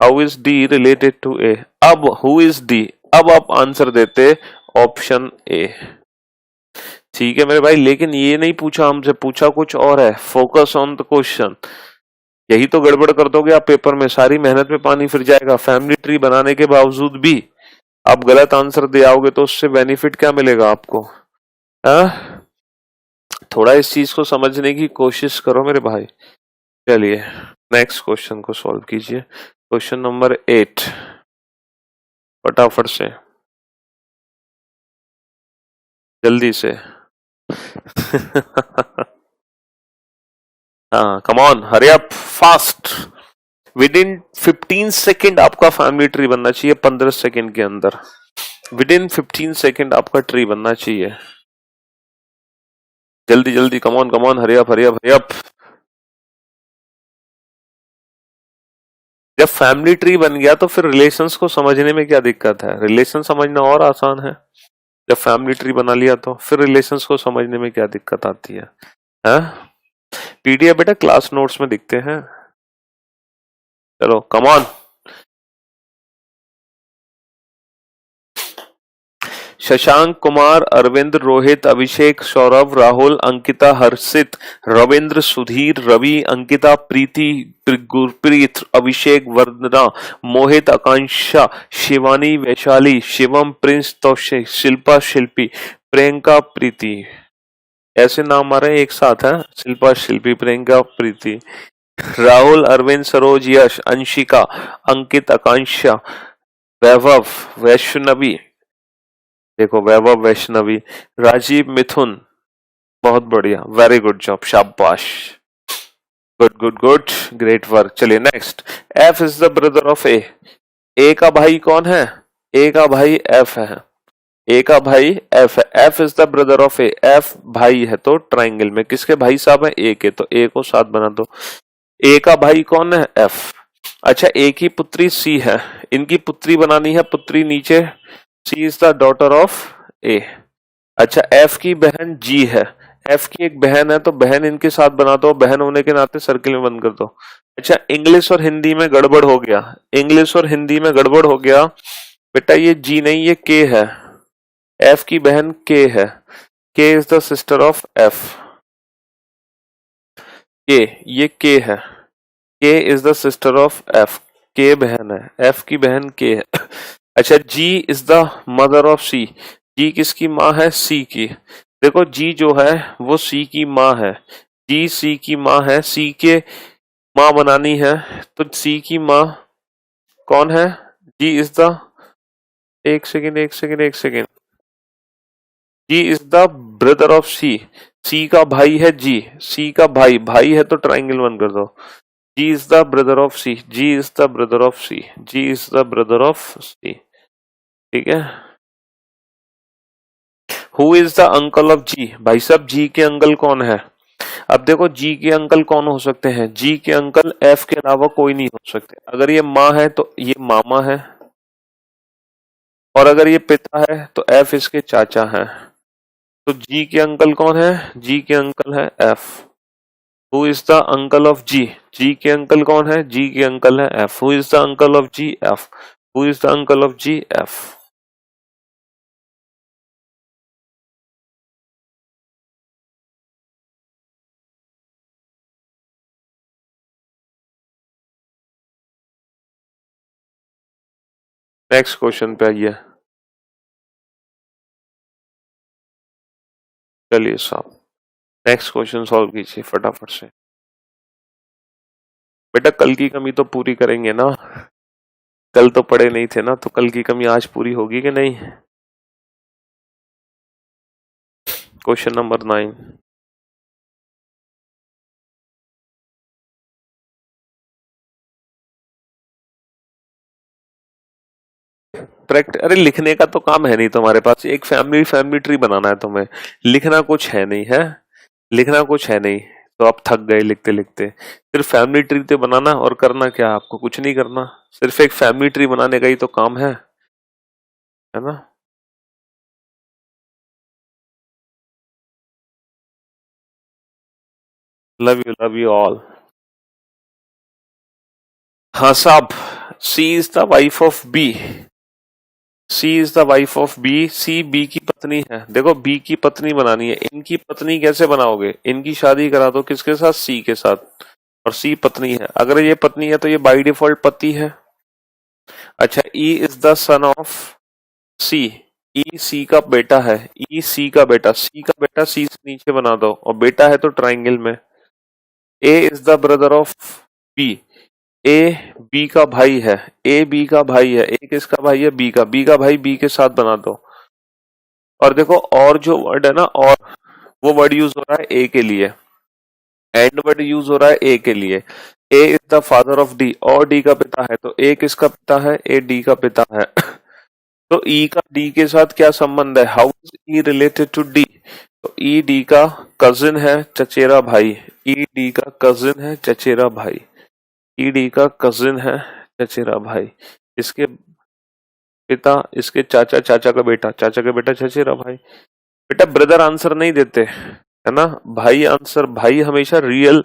A: how is D related to A. अब हु इज डी, अब आप आंसर देते ऑप्शन ए। ठीक है मेरे भाई, लेकिन ये नहीं पूछा हमसे, पूछा कुछ और है, फोकस ऑन द क्वेश्चन। यही तो गड़बड़ कर दोगे आप पेपर में, सारी मेहनत में पानी फिर जाएगा। फैमिली ट्री बनाने के बावजूद भी आप गलत आंसर दे आओगे तो उससे बेनिफिट क्या मिलेगा आपको, हाँ? थोड़ा इस चीज को समझने की कोशिश करो मेरे भाई। चलिए नेक्स्ट क्वेश्चन को सॉल्व कीजिए, क्वेश्चन नंबर 8, फटाफट से, जल्दी से। हाँ, come on, hurry up fast, with in 15 second आपका फैमिली ट्री बनना चाहिए, 15 सेकेंड के अंदर, विद इन 15 सेकेंड आपका ट्री बनना चाहिए। जल्दी जल्दी, come on, hurry up hurry up hurry up. जब फैमिली ट्री बन गया तो फिर रिलेशंस को समझने में क्या दिक्कत है, रिलेशन समझना और आसान है। जब फैमिली ट्री बना लिया तो फिर रिलेशंस को समझने में क्या दिक्कत आती है, हाँ? पीडीएफ बेटा क्लास नोट्स में दिखते हैं। चलो come on. Shashank Kumar, Arvind, Rohit, Abhishek, Saurabh, Rahul, Ankita, Harshit, Ravindra, Sudhir, Ravi, Ankita, Preeti, Gurpreet, Abhishek, Vandana, Mohit, Akanksha, Shivani, Vaishali, Shivam, Prince, Taushik, Shilpa, Shilpi, Priyanka, Preeti, ऐसे नाम आ रहे हैं एक साथ है, शिल्पा, शिल्पी, प्रियंका, प्रीति, राहुल, अरविंद, सरोज, यश, अंशिका, अंकित, आकांक्षा, वैभव, वैष्णवी, देखो वैभव, वैष्णवी, राजीव, मिथुन, बहुत बढ़िया, वेरी गुड जॉब, शाबाश, good good good, great work. चलिए next, F is the brother of A, A का भाई कौन है, ए का भाई एफ है, ए का भाई एफ है, F is the brother of A, F भाई है तो ट्राइंगल में किसके भाई साहब है, ए के, तो ए को साथ बना दो। ए का भाई कौन है, एफ। अच्छा, ए की पुत्री सी है, इनकी पुत्री बनानी है, पुत्री नीचे, सी इज द डॉटर ऑफ ए। अच्छा, एफ की बहन जी है, एफ की एक बहन है तो बहन इनके साथ बना दो, बहन होने के नाते सर्किल में बंद कर दो। अच्छा, इंग्लिश और हिंदी में गड़बड़ हो गया, इंग्लिश और हिंदी में गड़बड़ हो गया बेटा, ये जी नहीं ये के है, एफ की बहन के है, के is the sister of F, के, ये के है, के is the sister of F, के बहन है, एफ की बहन के है। अच्छा, जी is the mother of C, जी किसकी माँ है, सी की, देखो जी जो है वो सी की माँ है, जी सी की माँ है, सी के माँ बनानी है, तो सी की माँ कौन है, जी इज द, एक second, G is the brother of C, C का भाई है जी, सी का भाई, भाई है तो ट्राइंगल वन कर दो। G is the brother of C, G is the brother of C, G is the brother of C. ठीक है। Who is the uncle of G, भाई साहब जी के अंकल कौन है? अब देखो जी के अंकल कौन हो सकते हैं? जी के अंकल एफ के अलावा कोई नहीं हो सकते। अगर ये माँ है तो ये मामा है, और अगर ये पिता है तो एफ इसके चाचा है। तो जी के अंकल कौन है? जी के अंकल है F. Who is the uncle of G, G के अंकल कौन है? जी के अंकल है F. Who is the uncle of G? F. Who is the uncle of G? F. Next question पे आइए। चलिए साहब, नेक्स्ट क्वेश्चन सॉल्व कीजिए फटाफट से। बेटा कल की कमी तो पूरी करेंगे ना, कल तो पढ़े नहीं थे ना, तो कल की कमी आज पूरी होगी कि नहीं? Question number 9। करेक्ट। अरे लिखने का तो काम है नहीं तुम्हारे पास, एक फैमिली फैमिली ट्री बनाना है तुम्हें, लिखना कुछ है नहीं है, लिखना कुछ है नहीं। तो आप थक गए लिखते लिखते, सिर्फ फैमिली ट्री तो बनाना, और करना क्या आपको? कुछ नहीं करना, सिर्फ एक फैमिली ट्री बनाने का ही तो काम है ना? Love you all. हाँ साहब, C is the wife of B, C is the wife of B, C B की पत्नी है। देखो बी की पत्नी बनानी है, इनकी पत्नी कैसे बनाओगे? इनकी शादी करा दो किसके साथ? सी के साथ। और सी पत्नी है, अगर ये पत्नी है तो ये बाय डिफॉल्ट पति है। अच्छा, E is the son of C, E C का बेटा है, ई सी का बेटा, सी का बेटा सी से नीचे बना दो, और बेटा है तो ट्राइंगल में। A is the brother of B, A B का भाई है, ए बी का भाई है, ए किसका भाई है? बी का भाई बी के साथ बना दो। और देखो और जो वर्ड है ना, और वो वर्ड यूज हो रहा है ए के लिए, एंड वर्ड यूज हो रहा है ए के लिए। A is the father of D, और डी का पिता है, तो ए किसका पिता है? ए डी का पिता है। तो ई का डी के साथ क्या संबंध है? How is E related to D? तो ई डी का कजिन है, चचेरा भाई। ई डी का कजिन है, चचेरा भाई। ई डी का कजिन है, चचेरा भाई। इसके पिता, इसके चाचा, चाचा का बेटा, चाचा का बेटा, चचेरा भाई। बेटा ब्रदर आंसर नहीं देते है ना, भाई आंसर, भाई हमेशा रियल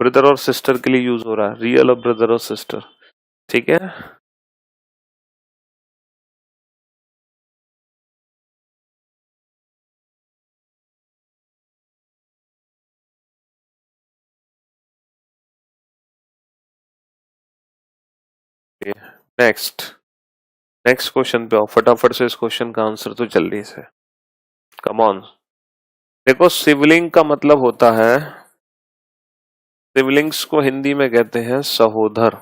A: ब्रदर और सिस्टर के लिए यूज हो रहा है, रियल और ब्रदर और सिस्टर। ठीक है। नेक्स्ट, नेक्स्ट क्वेश्चन पे आओ फटाफट से, इस क्वेश्चन का आंसर तो जल्दी से, कम ऑन। देखो सिबलिंग का मतलब होता है, सिबलिंग्स को हिंदी में कहते हैं सहोदर।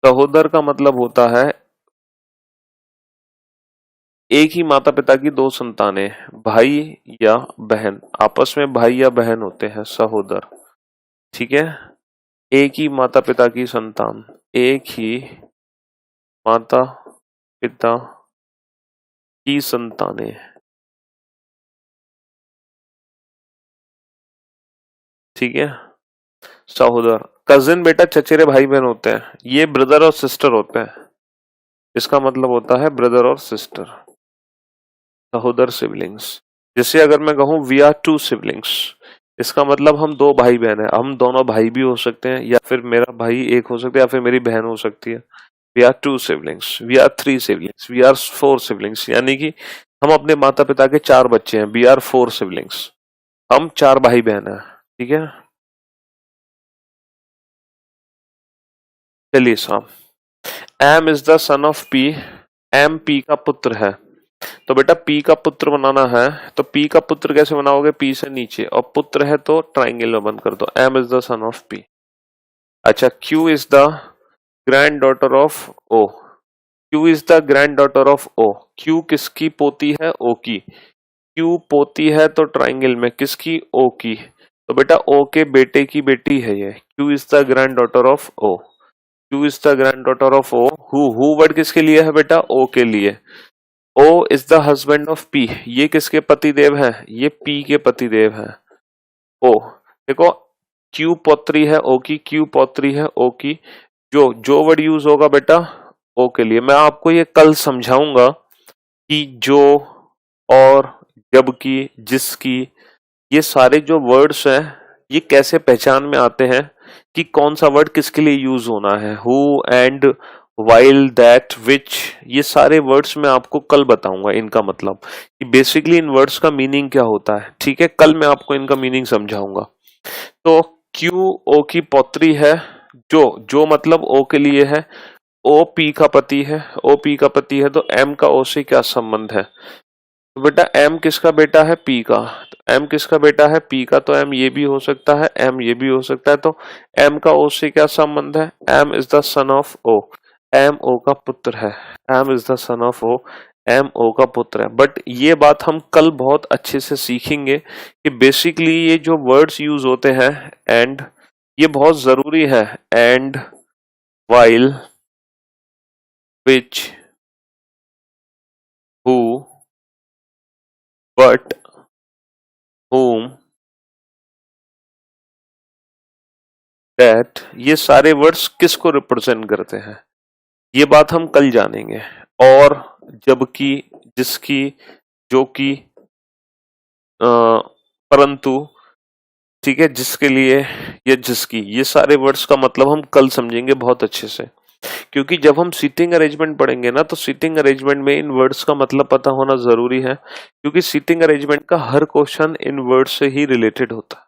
A: सहोदर का मतलब होता है एक ही माता पिता की दो संतानें, भाई या बहन, आपस में भाई या बहन होते हैं सहोदर। ठीक है। एक ही माता पिता की संतान, एक ही माता पिता की संतानें। ठीक है। सहोदर, कजिन बेटा चचेरे भाई बहन होते हैं, ये ब्रदर और सिस्टर होते हैं, इसका मतलब होता है ब्रदर और सिस्टर, सहोदर सिबलिंग्स। जैसे अगर मैं कहूं वी आर टू सिबलिंग्स, इसका मतलब हम दो भाई बहन है, हम दोनों भाई भी हो सकते हैं, या फिर मेरा भाई एक हो सकता है, या फिर मेरी बहन हो सकती है। We are two siblings, we are three siblings, we are four siblings, यानी कि हम अपने माता पिता के चार बच्चे हैं, वी आर फोर सिबलिंग्स, हम चार भाई बहन हैं। ठीक है। चलिए साहब, M is the son of P, M P का पुत्र है। तो बेटा पी का पुत्र बनाना है, तो पी का पुत्र कैसे बनाओगे? पी से नीचे, और पुत्र है तो ट्राइंगल में बंद कर दो, M is the son of P. अच्छा, Q is the granddaughter of O, Q is the granddaughter of O, Q किसकी पोती है? ओ की। क्यू पोती है तो ट्राइंगल में किसकी, ओ की, तो बेटा ओ के बेटे की बेटी है ये, Q is the granddaughter of O, Q is the granddaughter of O, who word किसके लिए है बेटा, ओ के लिए, O is the husband of P, ये किसके पति देव हैं, ये पी के पति देव हैं, ओ, देखो क्यू पौत्री है ओ की, क्यू पौत्री है ओ की, जो वर्ड यूज होगा बेटा ओ के लिए, मैं आपको ये कल समझाऊंगा कि जो और जबकि जिसकी ये सारे जो वर्ड्स हैं ये कैसे पहचान में आते हैं कि कौन सा वर्ड किसके लिए यूज होना है, who and while that which, ये सारे वर्ड्स मैं आपको कल बताऊंगा इनका मतलब कि बेसिकली इन वर्ड्स का मीनिंग क्या होता है, ठीक है, कल मैं आपको इनका मीनिंग समझाऊंगा। तो क्यू ओ की पौत्री है, जो मतलब ओ के लिए है, ओ पी का पति है, ओ पी का पति है, तो एम का ओ से क्या संबंध है, तो बेटा एम किसका बेटा है, पी का, तो एम किसका बेटा है, पी का, तो एम ये भी हो सकता है, एम ये भी हो सकता है, तो एम का ओ से क्या संबंध है, M is the son of O, M O का पुत्र है, M is the son of O, M O का पुत्र है। बट ये बात हम कल बहुत अच्छे से सीखेंगे कि बेसिकली ये जो वर्ड्स यूज होते हैं एंड, ये बहुत जरूरी है, and, while, which, who, but, whom, that, ये सारे वर्ड्स किसको रिप्रेजेंट करते हैं, ये बात हम कल जानेंगे। और, जबकि, जिसकी, जो कि, परंतु, ठीक है, जिसके लिए या जिसकी, ये सारे वर्ड्स का मतलब हम कल समझेंगे बहुत अच्छे से, क्योंकि जब हम सीटिंग अरेंजमेंट पढ़ेंगे ना तो सीटिंग अरेंजमेंट में इन वर्ड्स का मतलब पता होना जरूरी है, क्योंकि सीटिंग अरेंजमेंट का हर क्वेश्चन इन वर्ड्स से ही रिलेटेड होता है,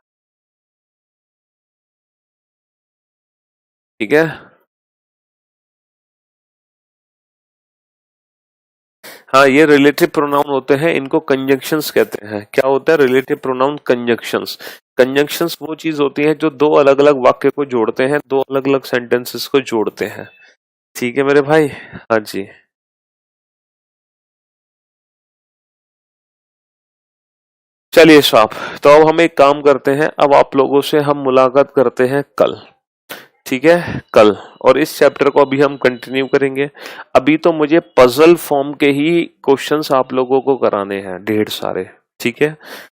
A: ठीक है। हाँ, ये रिलेटिव प्रोनाउन होते हैं, इनको कंजंक्शंस कहते हैं। क्या होता है रिलेटिव प्रोनाउन, कंजंक्शंस। कंजंक्शंस वो चीज होती है जो दो अलग अलग वाक्य को जोड़ते हैं, दो अलग अलग सेंटेंसेस को जोड़ते हैं, ठीक है मेरे भाई। हाँ जी, चलिए साहब, तो अब हम एक काम करते हैं, अब आप लोगों से हम मुलाकात करते हैं कल, ठीक है, कल, और इस चैप्टर को अभी हम कंटिन्यू करेंगे। अभी तो मुझे पजल फॉर्म के ही क्वेश्चंस आप लोगों को कराने हैं ढेर सारे, ठीक है।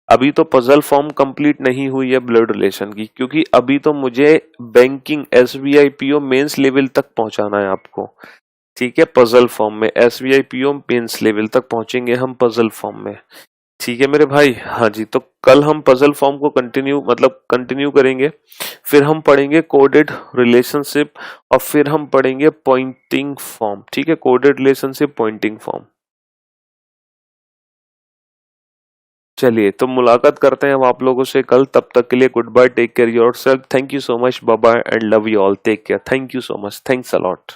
A: अभी तो पजल फॉर्म कंप्लीट नहीं हुई है ब्लड रिलेशन की, क्योंकि अभी तो मुझे banking SBI PO mains level तक पहुंचाना है आपको, ठीक है। पजल फॉर्म में एसबीआई पीओ मेंस लेवल तक पहुंचेंगे हम पजल फॉर्म में, ठीक है मेरे भाई। हाँ जी, तो कल हम पजल फॉर्म को कंटिन्यू करेंगे, फिर हम पढ़ेंगे कोडेड रिलेशनशिप, और फिर हम पढ़ेंगे पॉइंटिंग फॉर्म, ठीक है, कोडेड रिलेशनशिप, पॉइंटिंग फॉर्म। चलिए, तो मुलाकात करते हैं हम आप लोगों से कल, तब तक के लिए goodbye, take care yourself, thank you so much, bye bye and love you all, take care, thank you so much, thanks a lot.